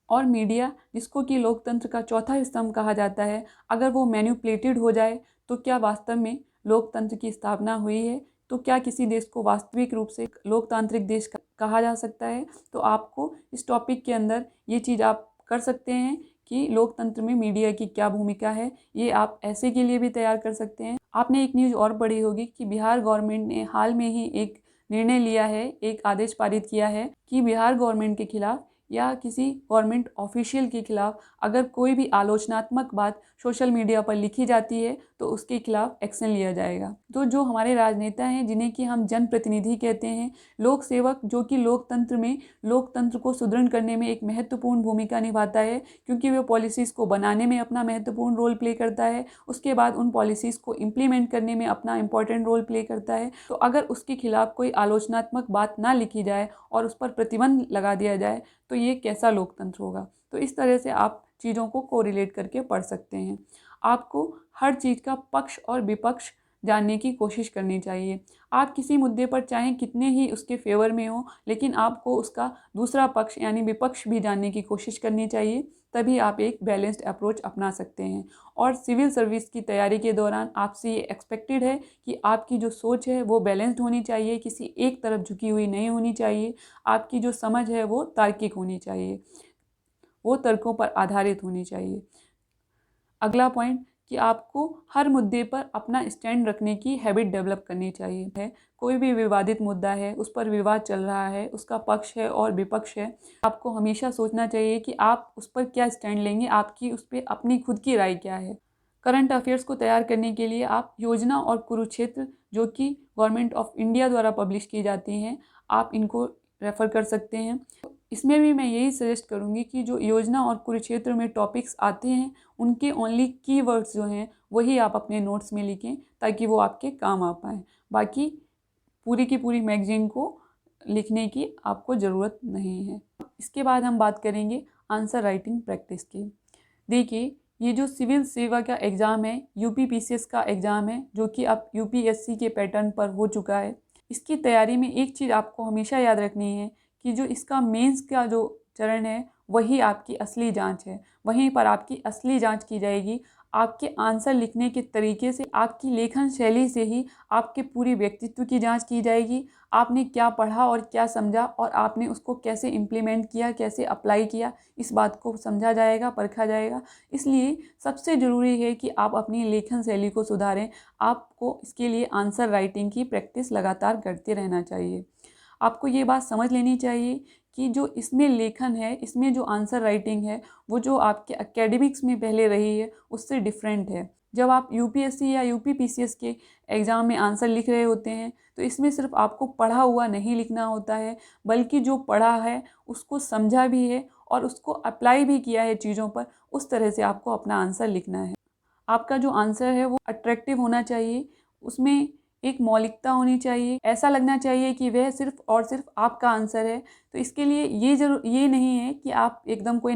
और मीडिया, जिसको कि लोकतंत्र का चौथा स्तंभ कहा जाता है, अगर वो मैनिपुलेटेड हो जाए तो क्या वास्तव में लोकतंत्र की स्थापना हुई है? तो क्या किसी देश को वास्तविक रूप से लोकतांत्रिक देश कहा जा सकता है? तो आपको इस टॉपिक के अंदर ये चीज़ आप कर सकते हैं कि लोकतंत्र में मीडिया की क्या भूमिका है। ये आप ऐसे के लिए भी तैयार कर सकते हैं। आपने एक न्यूज़ और पढ़ी होगी कि बिहार गवर्नमेंट ने हाल में ही एक निर्णय लिया है, एक आदेश पारित किया है कि बिहार गवर्नमेंट के खिलाफ या किसी गवर्नमेंट ऑफिशियल के खिलाफ अगर कोई भी आलोचनात्मक बात सोशल मीडिया पर लिखी जाती है तो उसके खिलाफ एक्शन लिया जाएगा। तो जो हमारे राजनेता हैं, जिन्हें कि हम जनप्रतिनिधि कहते हैं, लोक सेवक, जो कि लोकतंत्र में लोकतंत्र को सुदृढ़ करने में एक महत्वपूर्ण भूमिका निभाता है, क्योंकि वे पॉलिसीज़ को बनाने में अपना महत्वपूर्ण रोल प्ले करता है, उसके बाद उन पॉलिसीज़ को इम्प्लीमेंट करने में अपना इंपॉर्टेंट रोल प्ले करता है। तो अगर उसके खिलाफ कोई आलोचनात्मक बात ना लिखी जाए और उस पर प्रतिबंध लगा दिया जाए तो ये कैसा लोकतंत्र होगा? तो इस तरह से आप चीज़ों को कोरिलेट करके पढ़ सकते हैं। आपको हर चीज़ का पक्ष और विपक्ष जानने की कोशिश करनी चाहिए। आप किसी मुद्दे पर चाहे कितने ही उसके फेवर में हो, लेकिन आपको उसका दूसरा पक्ष यानी विपक्ष भी जानने की कोशिश करनी चाहिए, तभी आप एक बैलेंस्ड अप्रोच अपना सकते हैं। और सिविल सर्विस की तैयारी के दौरान आपसे ये एक्सपेक्टेड है कि आपकी जो सोच है वो बैलेंस्ड होनी चाहिए, किसी एक तरफ झुकी हुई नहीं होनी चाहिए। आपकी जो समझ है वो तार्किक होनी चाहिए, वो तर्कों पर आधारित होनी चाहिए। अगला पॉइंट कि आपको हर मुद्दे पर अपना स्टैंड रखने की हैबिट डेवलप करनी चाहिए है। कोई भी विवादित मुद्दा है, उस पर विवाद चल रहा है, उसका पक्ष है और विपक्ष है, आपको हमेशा सोचना चाहिए कि आप उस पर क्या स्टैंड लेंगे, आपकी उस पर अपनी खुद की राय क्या है। करंट अफेयर्स को तैयार करने के लिए आप योजना और कुरुक्षेत्र, जो कि गवर्नमेंट ऑफ इंडिया द्वारा पब्लिश की जाती हैं, आप इनको रेफ़र कर सकते हैं। इसमें भी मैं यही सजेस्ट करूँगी कि जो योजना और कुरुक्षेत्र में टॉपिक्स आते हैं, उनके ओनली कीवर्ड्स जो हैं वही आप अपने नोट्स में लिखें, ताकि वो आपके काम आ पाएँ। बाकी पूरी की पूरी मैगज़ीन को लिखने की आपको ज़रूरत नहीं है। इसके बाद हम बात करेंगे आंसर राइटिंग प्रैक्टिस की। देखिए, ये जो सिविल सेवा का एग्ज़ाम है, यूपीपीसीएस का एग्ज़ाम है, जो कि अब यूपीएससी के पैटर्न पर हो चुका है, इसकी तैयारी में एक चीज़ आपको हमेशा याद रखनी है कि जो इसका मेंस का जो चरण है वही आपकी असली जांच है। वहीं पर आपकी असली जांच की जाएगी। आपके आंसर लिखने के तरीके से, आपकी लेखन शैली से ही आपके पूरे व्यक्तित्व की जांच की जाएगी। आपने क्या पढ़ा और क्या समझा और आपने उसको कैसे इम्प्लीमेंट किया, कैसे अप्लाई किया, इस बात को समझा जाएगा, परखा जाएगा। इसलिए सबसे ज़रूरी है कि आप अपनी लेखन शैली को सुधारें। आपको इसके लिए आंसर राइटिंग की प्रैक्टिस लगातार करते रहना चाहिए। आपको ये बात समझ लेनी चाहिए कि जो इसमें लेखन है, इसमें जो आंसर राइटिंग है, वो जो आपके एकेडमिक्स में पहले रही है उससे डिफरेंट है। जब आप यूपीएससी या यूपीपीसीएस के एग्ज़ाम में आंसर लिख रहे होते हैं तो इसमें सिर्फ आपको पढ़ा हुआ नहीं लिखना होता है, बल्कि जो पढ़ा है उसको समझा भी है और उसको अप्लाई भी किया है चीज़ों पर, उस तरह से आपको अपना आंसर लिखना है। आपका जो आंसर है वो अट्रैक्टिव होना चाहिए, उसमें एक मौलिकता होनी चाहिए, ऐसा लगना चाहिए कि वह सिर्फ़ और सिर्फ़ आपका आंसर है। तो इसके लिए ये नहीं है कि आप एकदम कोई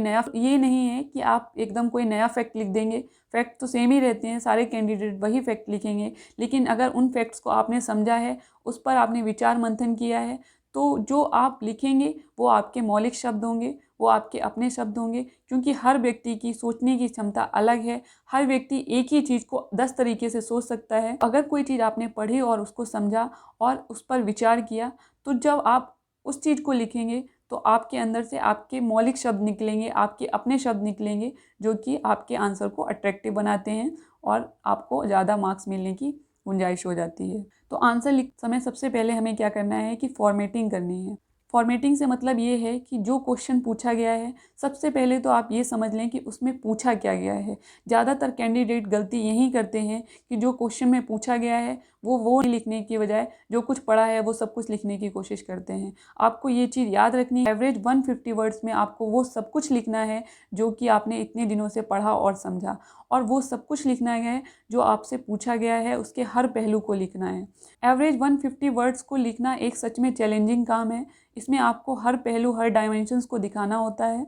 नया फैक्ट लिख देंगे। फैक्ट तो सेम ही रहते हैं, सारे कैंडिडेट वही फैक्ट लिखेंगे। लेकिन अगर उन फैक्ट्स को आपने समझा है, उस पर आपने विचार मंथन किया है, तो जो आप लिखेंगे वो आपके मौलिक शब्द होंगे, वो आपके अपने शब्द होंगे। क्योंकि हर व्यक्ति की सोचने की क्षमता अलग है। हर व्यक्ति एक ही चीज़ को 10 तरीके से सोच सकता है। अगर कोई चीज़ आपने पढ़ी और उसको समझा और उस पर विचार किया, तो जब आप उस चीज़ को लिखेंगे तो आपके अंदर से आपके मौलिक शब्द निकलेंगे, आपके अपने शब्द निकलेंगे, जो कि आपके आंसर को अट्रैक्टिव बनाते हैं और आपको ज़्यादा मार्क्स मिलने की गुंजाइश हो जाती है। तो आंसर लिखते समय सबसे पहले हमें क्या करना है कि फॉर्मेटिंग करनी है। फॉर्मेटिंग से मतलब ये है कि जो क्वेश्चन पूछा गया है, सबसे पहले तो आप ये समझ लें कि उसमें पूछा क्या गया है। ज़्यादातर कैंडिडेट गलती यही करते हैं कि जो क्वेश्चन में पूछा गया है वो लिखने की बजाय जो कुछ पढ़ा है वो सब कुछ लिखने की कोशिश करते हैं। आपको ये चीज़ याद रखनी है, एवरेज 150 वर्ड्स में आपको वो सब कुछ लिखना है जो कि आपने इतने दिनों से पढ़ा और समझा, और वो सब कुछ लिखना है जो आपसे पूछा गया है, उसके हर पहलू को लिखना है। एवरेज 150 वर्ड्स को लिखना एक सच में चैलेंजिंग काम है। इसमें आपको हर पहलू, हर डायमेंशंस को दिखाना होता है।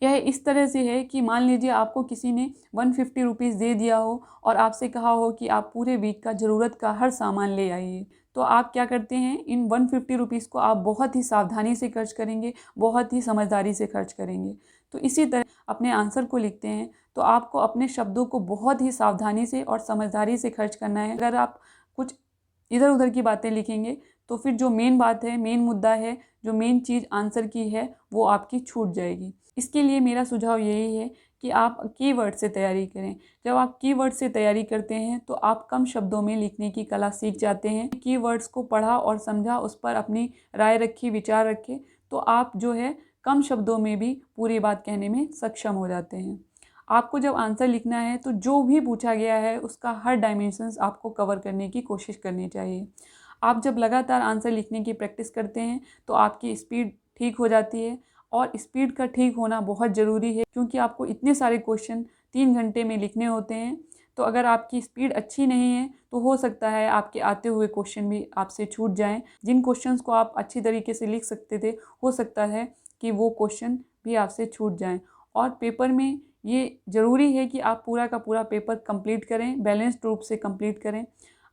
यह इस तरह से है कि मान लीजिए आपको किसी ने 150 रुपीज़ दे दिया हो और आपसे कहा हो कि आप पूरे वीक का ज़रूरत का हर सामान ले आइए। तो आप क्या करते हैं, इन 150 रुपीज़ को आप बहुत ही सावधानी से खर्च करेंगे, बहुत ही समझदारी से खर्च करेंगे। तो इसी तरह अपने आंसर को लिखते हैं तो आपको अपने शब्दों को बहुत ही सावधानी से और समझदारी से खर्च करना है। अगर आप कुछ इधर उधर की बातें लिखेंगे तो फिर जो मेन बात है, मेन मुद्दा है, जो मेन चीज़ आंसर की है, वो आपकी छूट जाएगी। इसके लिए मेरा सुझाव यही है कि आप कीवर्ड से तैयारी करें। जब आप कीवर्ड से तैयारी करते हैं तो आप कम शब्दों में लिखने की कला सीख जाते हैं। कीवर्ड्स को पढ़ा और समझा, उस पर अपनी राय रखी, विचार रखे, तो आप जो है कम शब्दों में भी पूरी बात कहने में सक्षम हो जाते हैं। आपको जब आंसर लिखना है तो जो भी पूछा गया है उसका हर डायमेंशंस आपको कवर करने की कोशिश करनी चाहिए। आप जब लगातार आंसर लिखने की प्रैक्टिस करते हैं तो आपकी स्पीड ठीक हो जाती है, और स्पीड का ठीक होना बहुत ज़रूरी है क्योंकि आपको इतने सारे क्वेश्चन 3 घंटे में लिखने होते हैं। तो अगर आपकी स्पीड अच्छी नहीं है तो हो सकता है आपके आते हुए क्वेश्चन भी आपसे छूट जाएं। जिन क्वेश्चंस को आप अच्छी तरीके से लिख सकते थे, हो सकता है कि वो क्वेश्चन भी आपसे छूट जाएं। और पेपर में ये ज़रूरी है कि आप पूरा का पूरा पेपर कंप्लीट करें, बैलेंस्ड रूप से कंप्लीट करें।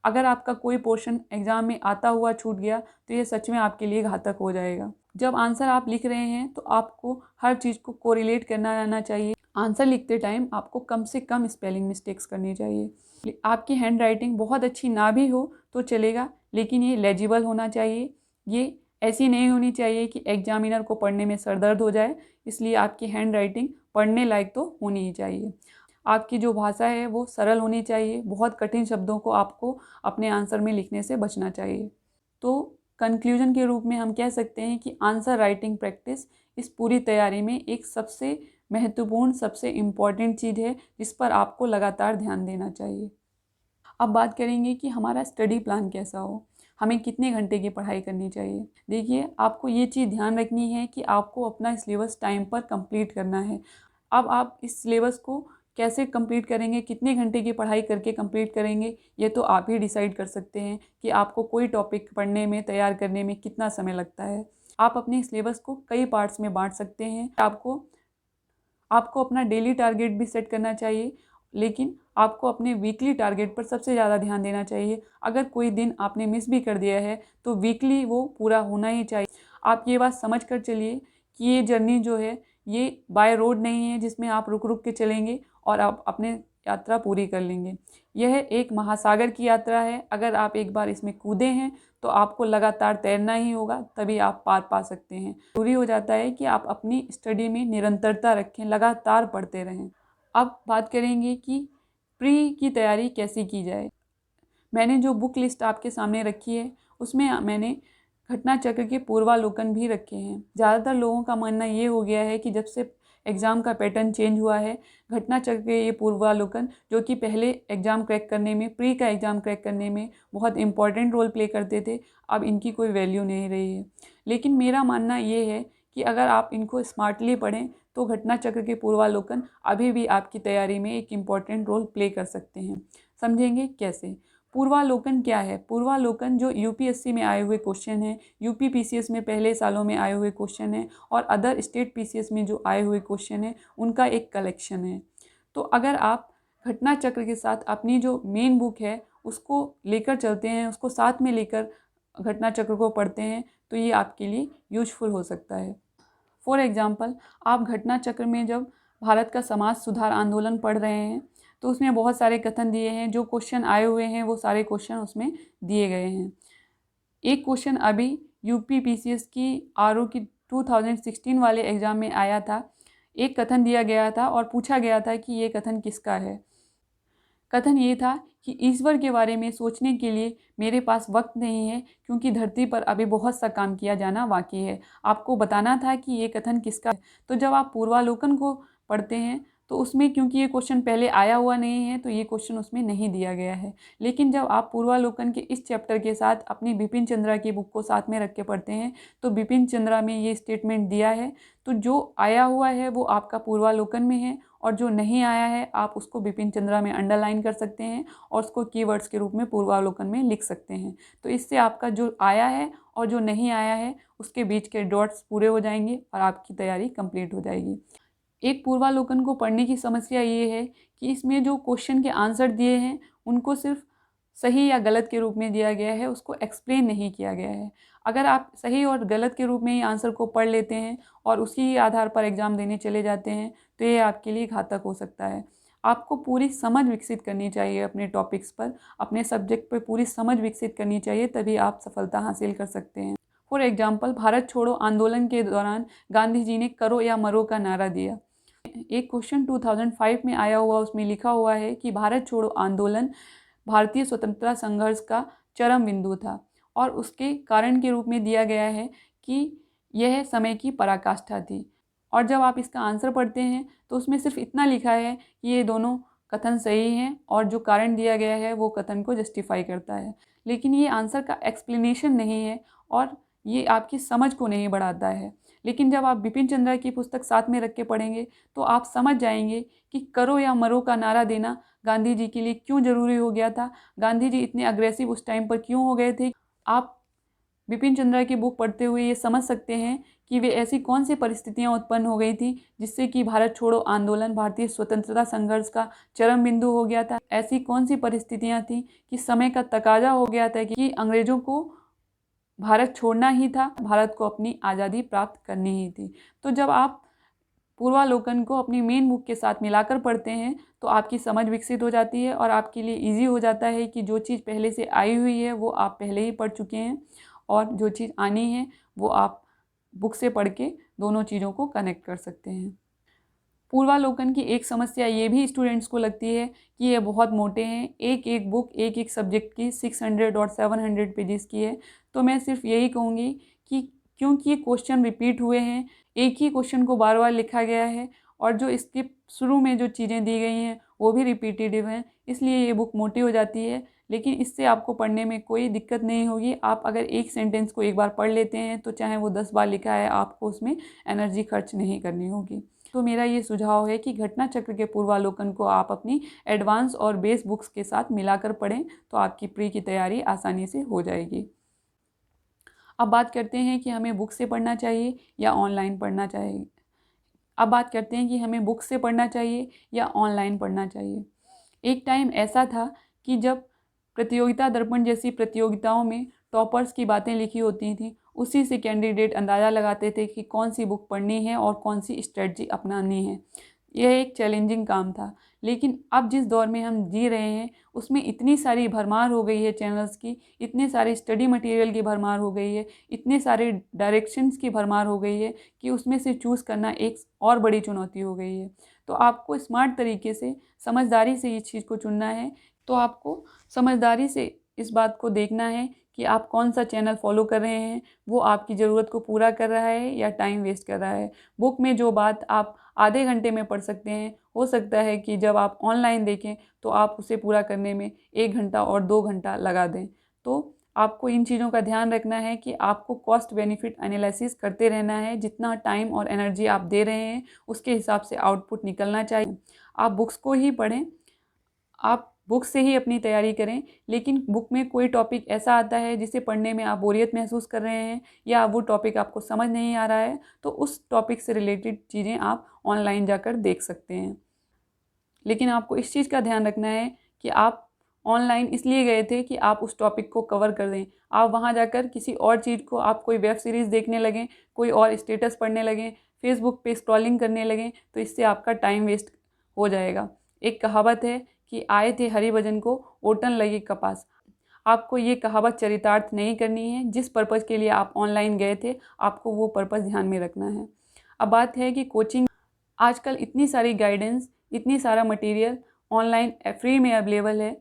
अगर आपका कोई पोर्शन एग्ज़ाम में आता हुआ छूट गया तो ये सच में आपके लिए घातक हो जाएगा। जब आंसर आप लिख रहे हैं तो आपको हर चीज़ को कोरिलेट करना आना चाहिए। आंसर लिखते टाइम आपको कम से कम स्पेलिंग मिस्टेक्स करनी चाहिए। आपकी हैंड राइटिंग बहुत अच्छी ना भी हो तो चलेगा, लेकिन ये लेजिबल होना चाहिए। ये ऐसी नहीं होनी चाहिए कि एग्जामिनर को पढ़ने में सर दर्द हो जाए। इसलिए आपकी हैंड राइटिंग पढ़ने लायक तो होनी ही चाहिए। आपकी जो भाषा है वो सरल होनी चाहिए। बहुत कठिन शब्दों को आपको अपने आंसर में लिखने से बचना चाहिए। तो कंक्लूजन के रूप में हम कह सकते हैं कि आंसर राइटिंग प्रैक्टिस इस पूरी तैयारी में एक सबसे महत्वपूर्ण, सबसे इम्पॉर्टेंट चीज़ है जिस पर आपको लगातार ध्यान देना चाहिए। अब बात करेंगे कि हमारा स्टडी प्लान कैसा हो, हमें कितने घंटे की पढ़ाई करनी चाहिए। देखिए, आपको ये चीज़ ध्यान रखनी है कि आपको अपना सिलेबस टाइम पर कंप्लीट करना है। अब आप इस सिलेबस को कैसे कंप्लीट करेंगे, कितने घंटे की पढ़ाई करके कंप्लीट करेंगे, ये तो आप ही डिसाइड कर सकते हैं कि आपको कोई टॉपिक पढ़ने में, तैयार करने में कितना समय लगता है। आप अपने सिलेबस को कई पार्ट्स में बांट सकते हैं। आपको आपको अपना डेली टारगेट भी सेट करना चाहिए, लेकिन आपको अपने वीकली टारगेट पर सबसे ज़्यादा ध्यान देना चाहिए। अगर कोई दिन आपने मिस भी कर दिया है तो वीकली वो पूरा होना ही चाहिए। आप ये बात समझ कर चलिए कि ये जर्नी जो है ये बाय रोड नहीं है जिसमें आप रुक रुक के चलेंगे और आप अपने यात्रा पूरी कर लेंगे। यह एक महासागर की यात्रा है। अगर आप एक बार इसमें कूदे हैं तो आपको लगातार तैरना ही होगा, तभी आप पार पा सकते हैं। जरूरी हो जाता है कि आप अपनी स्टडी में निरंतरता रखें, लगातार पढ़ते रहें। अब बात करेंगे कि प्री की तैयारी कैसे की जाए। मैंने जो बुक लिस्ट आपके सामने रखी है उसमें मैंने घटना चक्र के पूर्वालोकन भी रखे हैं। ज़्यादातर लोगों का मानना ये हो गया है कि जब से एग्ज़ाम का पैटर्न चेंज हुआ है, घटना चक्र के ये पूर्वालोकन जो कि पहले एग्ज़ाम क्रैक करने में, प्री का एग्ज़ाम क्रैक करने में बहुत इंपॉर्टेंट रोल प्ले करते थे, अब इनकी कोई वैल्यू नहीं रही है। लेकिन मेरा मानना ये है कि अगर आप इनको स्मार्टली पढ़ें तो घटना चक्र के पूर्वालोकन अभी भी आपकी तैयारी में एक इम्पॉर्टेंट रोल प्ले कर सकते हैं। समझेंगे कैसे? पूर्वालोकन क्या है? पूर्वालोकन जो यूपीएससी में आए हुए क्वेश्चन हैं, यूपी पीसीएस में पहले सालों में आए हुए क्वेश्चन हैं और अदर स्टेट पीसीएस में जो आए हुए क्वेश्चन हैं उनका एक कलेक्शन है। तो अगर आप घटना चक्र के साथ अपनी जो मेन बुक है उसको लेकर चलते हैं, उसको साथ में लेकर घटना चक्र को पढ़ते हैं तो ये आपके लिए यूजफुल हो सकता है। फॉर एग्ज़ाम्पल, आप घटना चक्र में जब भारत का समाज सुधार आंदोलन पढ़ रहे हैं तो उसमें बहुत सारे कथन दिए हैं। जो क्वेश्चन आए हुए हैं वो सारे क्वेश्चन उसमें दिए गए हैं। एक क्वेश्चन अभी यूपी पीसीएस की आरओ की 2016 वाले एग्ज़ाम में आया था। एक कथन दिया गया था और पूछा गया था कि ये कथन किसका है। कथन ये था कि ईश्वर के बारे में सोचने के लिए मेरे पास वक्त नहीं है क्योंकि धरती पर अभी बहुत सा काम किया जाना बाकी है। आपको बताना था कि ये कथन किसका है। तो जब आप पूर्वालोकन को पढ़ते हैं तो उसमें क्योंकि ये क्वेश्चन पहले आया हुआ नहीं है तो ये क्वेश्चन उसमें नहीं दिया गया है। लेकिन जब आप पूर्वालोकन के इस चैप्टर के साथ अपनी बिपिन चंद्रा की बुक को साथ में रख के पढ़ते हैं तो बिपिन चंद्रा में ये स्टेटमेंट दिया है, तो जो आया हुआ है वो आपका पूर्वालोकन में है और जो नहीं आया है आप उसको बिपिन चंद्रा में अंडरलाइन कर सकते हैं और उसको कीवर्ड्स के रूप में पूर्वालोकन में लिख सकते हैं। तो इससे आपका जो आया है और जो नहीं आया है उसके बीच के डॉट्स पूरे हो जाएंगे और आपकी तैयारी कंप्लीट हो जाएगी। एक पूर्वालोकन को पढ़ने की समस्या ये है कि इसमें जो क्वेश्चन के आंसर दिए हैं उनको सिर्फ सही या गलत के रूप में दिया गया है, उसको एक्सप्लेन नहीं किया गया है। अगर आप सही और गलत के रूप में ही आंसर को पढ़ लेते हैं और उसी आधार पर एग्ज़ाम देने चले जाते हैं तो ये आपके लिए घातक हो सकता है। आपको पूरी समझ विकसित करनी चाहिए अपने टॉपिक्स पर, अपने सब्जेक्ट पर पूरी समझ विकसित करनी चाहिए, तभी आप सफलता हासिल कर सकते हैं। फॉर एग्जाम्पल, भारत छोड़ो आंदोलन के दौरान गांधी जी ने करो या मरो का नारा दिया। एक क्वेश्चन 2005 में आया हुआ, उसमें लिखा हुआ है कि भारत छोड़ो आंदोलन भारतीय स्वतंत्रता संघर्ष का चरम बिंदु था और उसके कारण के रूप में दिया गया है कि यह समय की पराकाष्ठा थी। और जब आप इसका आंसर पढ़ते हैं तो उसमें सिर्फ इतना लिखा है कि ये दोनों कथन सही हैं और जो कारण दिया गया है वो कथन को जस्टिफाई करता है, लेकिन ये आंसर का एक्सप्लेनेशन नहीं है और ये आपकी समझ को नहीं बढ़ाता है। लेकिन जब आप बिपिन चंद्रा की पुस्तक साथ में रख के पढ़ेंगे तो आप समझ जाएंगे कि करो या मरो का नारा देना गांधी जी के लिए क्यों ज़रूरी हो गया था, गांधी जी इतने अग्रेसिव उस टाइम पर क्यों हो गए थे। आप बिपिन चंद्रा की बुक पढ़ते हुए ये समझ सकते हैं कि वे ऐसी कौन सी परिस्थितियां उत्पन्न हो गई थी जिससे कि भारत छोड़ो आंदोलन भारतीय स्वतंत्रता संघर्ष का चरम बिंदु हो गया था। ऐसी कौन सी परिस्थितियां थी कि समय का तकाजा हो गया था कि अंग्रेज़ों को भारत छोड़ना ही था, भारत को अपनी आज़ादी प्राप्त करनी ही थी। तो जब आप पूर्वालोकन को अपनी मेन बुक के साथ मिलाकर पढ़ते हैं तो आपकी समझ विकसित हो जाती है और आपके लिए इजी हो जाता है कि जो चीज़ पहले से आई हुई है वो आप पहले ही पढ़ चुके हैं और जो चीज़ आनी है वो आप बुक से पढ़ के दोनों चीज़ों को कनेक्ट कर सकते हैं। पूर्वालोकन की एक समस्या ये भी स्टूडेंट्स को लगती है कि ये बहुत मोटे हैं। एक एक बुक एक एक सब्जेक्ट की 600 और 700 पेजेस की है। तो मैं सिर्फ यही कहूँगी कि क्योंकि ये क्वेश्चन रिपीट हुए हैं, एक ही क्वेश्चन को बार बार लिखा गया है और जो इसके शुरू में जो चीज़ें दी गई हैं वो भी रिपीटेटिव हैं, इसलिए ये बुक मोटी हो जाती है। लेकिन इससे आपको पढ़ने में कोई दिक्कत नहीं होगी। आप अगर एक सेंटेंस को एक बार पढ़ लेते हैं तो चाहे वो 10 बार लिखा है, आपको उसमें एनर्जी खर्च नहीं करनी होगी। तो मेरा ये सुझाव है कि घटना चक्र के पूर्वालोकन को आप अपनी एडवांस और बेस बुक्स के साथ मिलाकर पढ़ें तो आपकी प्री की तैयारी आसानी से हो जाएगी। अब बात करते हैं कि हमें बुक से पढ़ना चाहिए या ऑनलाइन पढ़ना चाहिए। अब बात करते हैं कि हमें बुक से पढ़ना चाहिए या ऑनलाइन पढ़ना चाहिए। एक टाइम ऐसा था कि जब प्रतियोगिता दर्पण जैसी प्रतियोगिताओं में टॉपर्स की बातें लिखी होती थी, उसी से कैंडिडेट अंदाज़ा लगाते थे कि कौन सी बुक पढ़नी है और कौन सी स्ट्रेटजी अपनानी है। यह एक चैलेंजिंग काम था। लेकिन अब जिस दौर में हम जी रहे हैं उसमें इतनी सारी भरमार हो गई है चैनल्स की, इतने सारे स्टडी मटेरियल की भरमार हो गई है, इतने सारे डायरेक्शंस की भरमार हो गई है कि उसमें से चूज़ करना एक और बड़ी चुनौती हो गई है। तो आपको स्मार्ट तरीके से, समझदारी से इस चीज़ को चुनना है। तो आपको समझदारी से इस बात को देखना है कि आप कौन सा चैनल फॉलो कर रहे हैं, वो आपकी ज़रूरत को पूरा कर रहा है या टाइम वेस्ट कर रहा है। बुक में जो बात आप आधे घंटे में पढ़ सकते हैं, हो सकता है कि जब आप ऑनलाइन देखें तो आप उसे पूरा करने में 1 घंटा और 2 घंटा लगा दें। तो आपको इन चीज़ों का ध्यान रखना है कि आपको कॉस्ट बेनिफिट एनालिसिस करते रहना है। जितना टाइम और एनर्जी आप दे रहे हैं उसके हिसाब से आउटपुट निकलना चाहिए। आप बुक्स को ही पढ़ें, आप बुक से ही अपनी तैयारी करें। लेकिन बुक में कोई टॉपिक ऐसा आता है जिसे पढ़ने में आप बोरियत महसूस कर रहे हैं या वो टॉपिक आपको समझ नहीं आ रहा है, तो उस टॉपिक से रिलेटेड चीज़ें आप ऑनलाइन जाकर देख सकते हैं। लेकिन आपको इस चीज़ का ध्यान रखना है कि आप ऑनलाइन इसलिए गए थे कि आप उस टॉपिक को कवर कर दें। आप वहाँ जाकर किसी और चीज़ को, आप कोई वेब सीरीज़ देखने लगें, कोई और स्टेटस पढ़ने लगें, फेसबुक पे स्क्रॉलिंग करने लगें, तो इससे आपका टाइम वेस्ट हो जाएगा। एक कहावत है कि आए थे हरिभजन को ओटन लगे कपास। आपको ये कहावत चरितार्थ नहीं करनी है। जिस पर्पज़ के लिए आप ऑनलाइन गए थे, आपको वो पर्पज़ ध्यान में रखना है। अब बात है कि कोचिंग, आजकल इतनी सारी गाइडेंस, इतनी सारा मटेरियल ऑनलाइन फ्री में अवेलेबल है,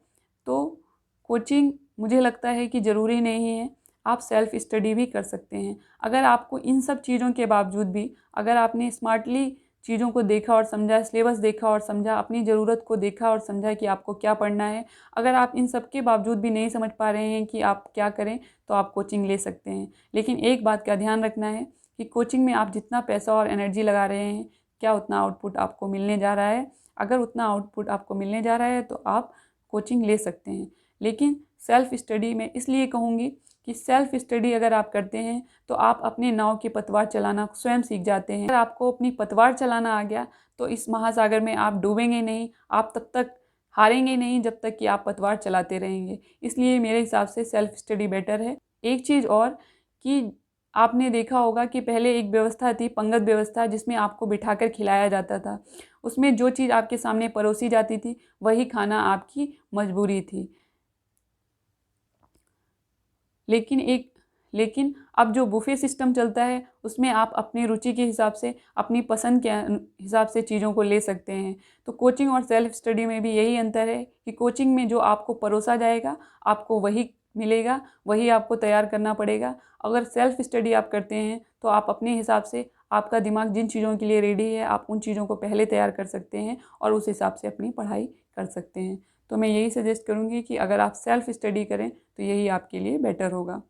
तो कोचिंग मुझे लगता है कि ज़रूरी नहीं है। आप सेल्फ़ स्टडी भी कर सकते हैं। अगर आपको इन सब चीज़ों के बावजूद भी, अगर आपने स्मार्टली चीज़ों को देखा और समझा, सिलेबस देखा और समझा, अपनी ज़रूरत को देखा और समझा कि आपको क्या पढ़ना है, अगर आप इन सब के बावजूद भी नहीं समझ पा रहे हैं कि आप क्या करें, तो आप कोचिंग ले सकते हैं। लेकिन एक बात का ध्यान रखना है कि कोचिंग में आप जितना पैसा और एनर्जी लगा रहे हैं, क्या उतना आउटपुट आपको मिलने जा रहा है। अगर उतना आउटपुट आपको मिलने जा रहा है तो आप कोचिंग ले सकते हैं। लेकिन सेल्फ़ स्टडी मैं इसलिए कहूँगी कि सेल्फ़ स्टडी अगर आप करते हैं तो आप अपने नाव की पतवार चलाना स्वयं सीख जाते हैं। अगर आपको अपनी पतवार चलाना आ गया तो इस महासागर में आप डूबेंगे नहीं, आप तब तक हारेंगे नहीं जब तक कि आप पतवार चलाते रहेंगे। इसलिए मेरे हिसाब से सेल्फ़ स्टडी बेटर है। एक चीज़ और कि आपने देखा होगा कि पहले एक व्यवस्था थी, पंगत व्यवस्था, जिसमें आपको बिठाकर खिलाया जाता था। उसमें जो चीज़ आपके सामने परोसी जाती थी वही खाना आपकी मजबूरी थी। लेकिन अब जो बुफ़े सिस्टम चलता है उसमें आप अपनी रुचि के हिसाब से, अपनी पसंद के हिसाब से चीज़ों को ले सकते हैं। तो कोचिंग और सेल्फ़ स्टडी में भी यही अंतर है कि कोचिंग में जो आपको परोसा जाएगा आपको वही मिलेगा, वही आपको तैयार करना पड़ेगा। अगर सेल्फ़ स्टडी आप करते हैं तो आप अपने हिसाब से, आपका दिमाग जिन चीज़ों के लिए रेडी है, आप उन चीज़ों को पहले तैयार कर सकते हैं और उस हिसाब से अपनी पढ़ाई कर सकते हैं। तो मैं यही सजेस्ट करूँगी कि अगर आप सेल्फ़ स्टडी करें तो यही आपके लिए बेटर होगा।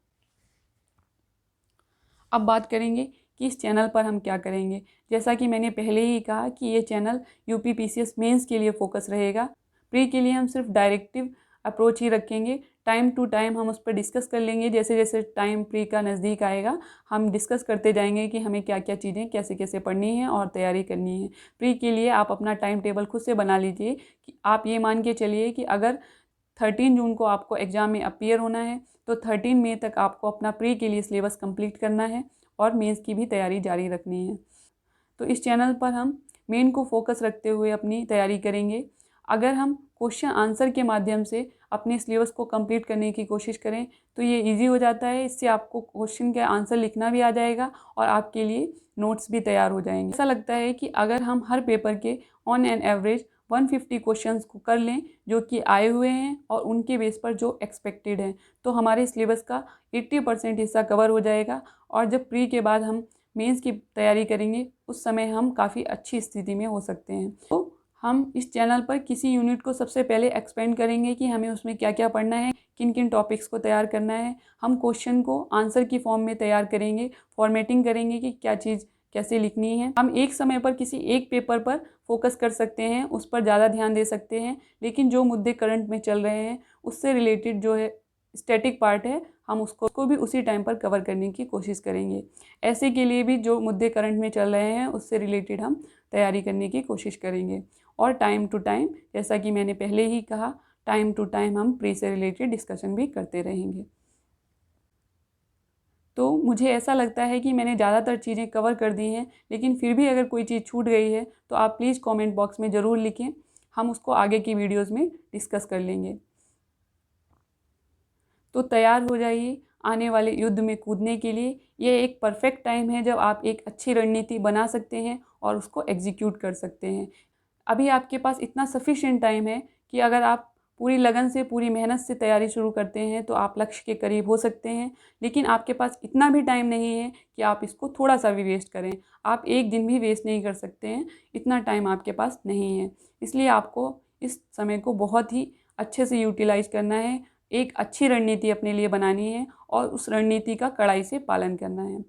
अब बात करेंगे कि इस चैनल पर हम क्या करेंगे। जैसा कि मैंने पहले ही कहा कि ये चैनल यूपी पीसीएस मेंस के लिए फोकस रहेगा। प्री के लिए हम सिर्फ डायरेक्टिव अप्रोच ही रखेंगे। टाइम टू टाइम हम उस पर डिस्कस कर लेंगे। जैसे जैसे टाइम प्री का नज़दीक आएगा हम डिस्कस करते जाएंगे कि हमें क्या क्या चीज़ें कैसे कैसे पढ़नी है और तैयारी करनी है। प्री के लिए आप अपना टाइम टेबल खुद से बना लीजिए कि आप ये मान के चलिए कि अगर 13 जून को आपको एग्ज़ाम में अपीयर होना है तो 13 मई तक आपको अपना प्री के लिए सिलेबस कंप्लीट करना है और मेंस की भी तैयारी जारी रखनी है। तो इस चैनल पर हम मेन को फोकस रखते हुए अपनी तैयारी करेंगे। अगर हम क्वेश्चन आंसर के माध्यम से अपने सिलेबस को कंप्लीट करने की कोशिश करें तो ये इजी हो जाता है। इससे आपको क्वेश्चन के आंसर लिखना भी आ जाएगा और आपके लिए नोट्स भी तैयार हो जाएंगे। ऐसा लगता है कि अगर हम हर पेपर के ऑन एन एवरेज 150 क्वेश्चंस को कर लें जो कि आए हुए हैं और उनके बेस पर जो एक्सपेक्टेड है, तो हमारे सिलेबस का 80% हिस्सा कवर हो जाएगा। और जब प्री के बाद हम मेंस की तैयारी करेंगे उस समय हम काफ़ी अच्छी स्थिति में हो सकते हैं। तो हम इस चैनल पर किसी यूनिट को सबसे पहले एक्सपेंड करेंगे कि हमें उसमें क्या क्या पढ़ना है, किन किन टॉपिक्स को तैयार करना है। हम क्वेश्चन को आंसर की फॉर्म में तैयार करेंगे, फॉर्मेटिंग करेंगे कि क्या चीज़ कैसे लिखनी है। हम एक समय पर किसी एक पेपर पर फोकस कर सकते हैं, उस पर ज़्यादा ध्यान दे सकते हैं। लेकिन जो मुद्दे करंट में चल रहे हैं उससे रिलेटेड जो है स्टैटिक पार्ट है, हम उसको भी उसी टाइम पर कवर करने की कोशिश करेंगे। ऐसे के लिए भी जो मुद्दे करंट में चल रहे हैं उससे रिलेटेड हम तैयारी करने की कोशिश करेंगे। और टाइम टू टाइम, जैसा कि मैंने पहले ही कहा, टाइम टू टाइम हम प्री से रिलेटेड डिस्कशन भी करते रहेंगे। तो मुझे ऐसा लगता है कि मैंने ज़्यादातर चीज़ें कवर कर दी हैं, लेकिन फिर भी अगर कोई चीज़ छूट गई है तो आप प्लीज़ कमेंट बॉक्स में ज़रूर लिखें, हम उसको आगे की वीडियोस में डिस्कस कर लेंगे। तो तैयार हो जाइए आने वाले युद्ध में कूदने के लिए। ये एक परफेक्ट टाइम है जब आप एक अच्छी रणनीति बना सकते हैं और उसको एग्जीक्यूट कर सकते हैं। अभी आपके पास इतना सफिशिएंट टाइम है कि अगर आप पूरी लगन से, पूरी मेहनत से तैयारी शुरू करते हैं तो आप लक्ष्य के करीब हो सकते हैं। लेकिन आपके पास इतना भी टाइम नहीं है कि आप इसको थोड़ा सा भी वेस्ट करें। आप एक दिन भी वेस्ट नहीं कर सकते हैं, इतना टाइम आपके पास नहीं है। इसलिए आपको इस समय को बहुत ही अच्छे से यूटिलाइज करना है, एक अच्छी रणनीति अपने लिए बनानी है और उस रणनीति का कड़ाई से पालन करना है।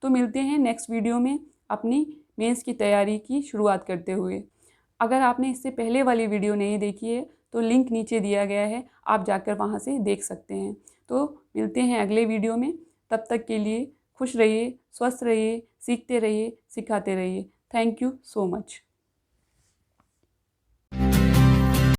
तो मिलते हैं नेक्स्ट वीडियो में अपनी मेंस की तैयारी की शुरुआत करते हुए। अगर आपने इससे पहले वाली वीडियो नहीं देखी है तो लिंक नीचे दिया गया है, आप जाकर वहाँ से देख सकते हैं। तो मिलते हैं अगले वीडियो में, तब तक के लिए खुश रहिए, स्वस्थ रहिए, सीखते रहिए, सिखाते रहिए। Thank you so much.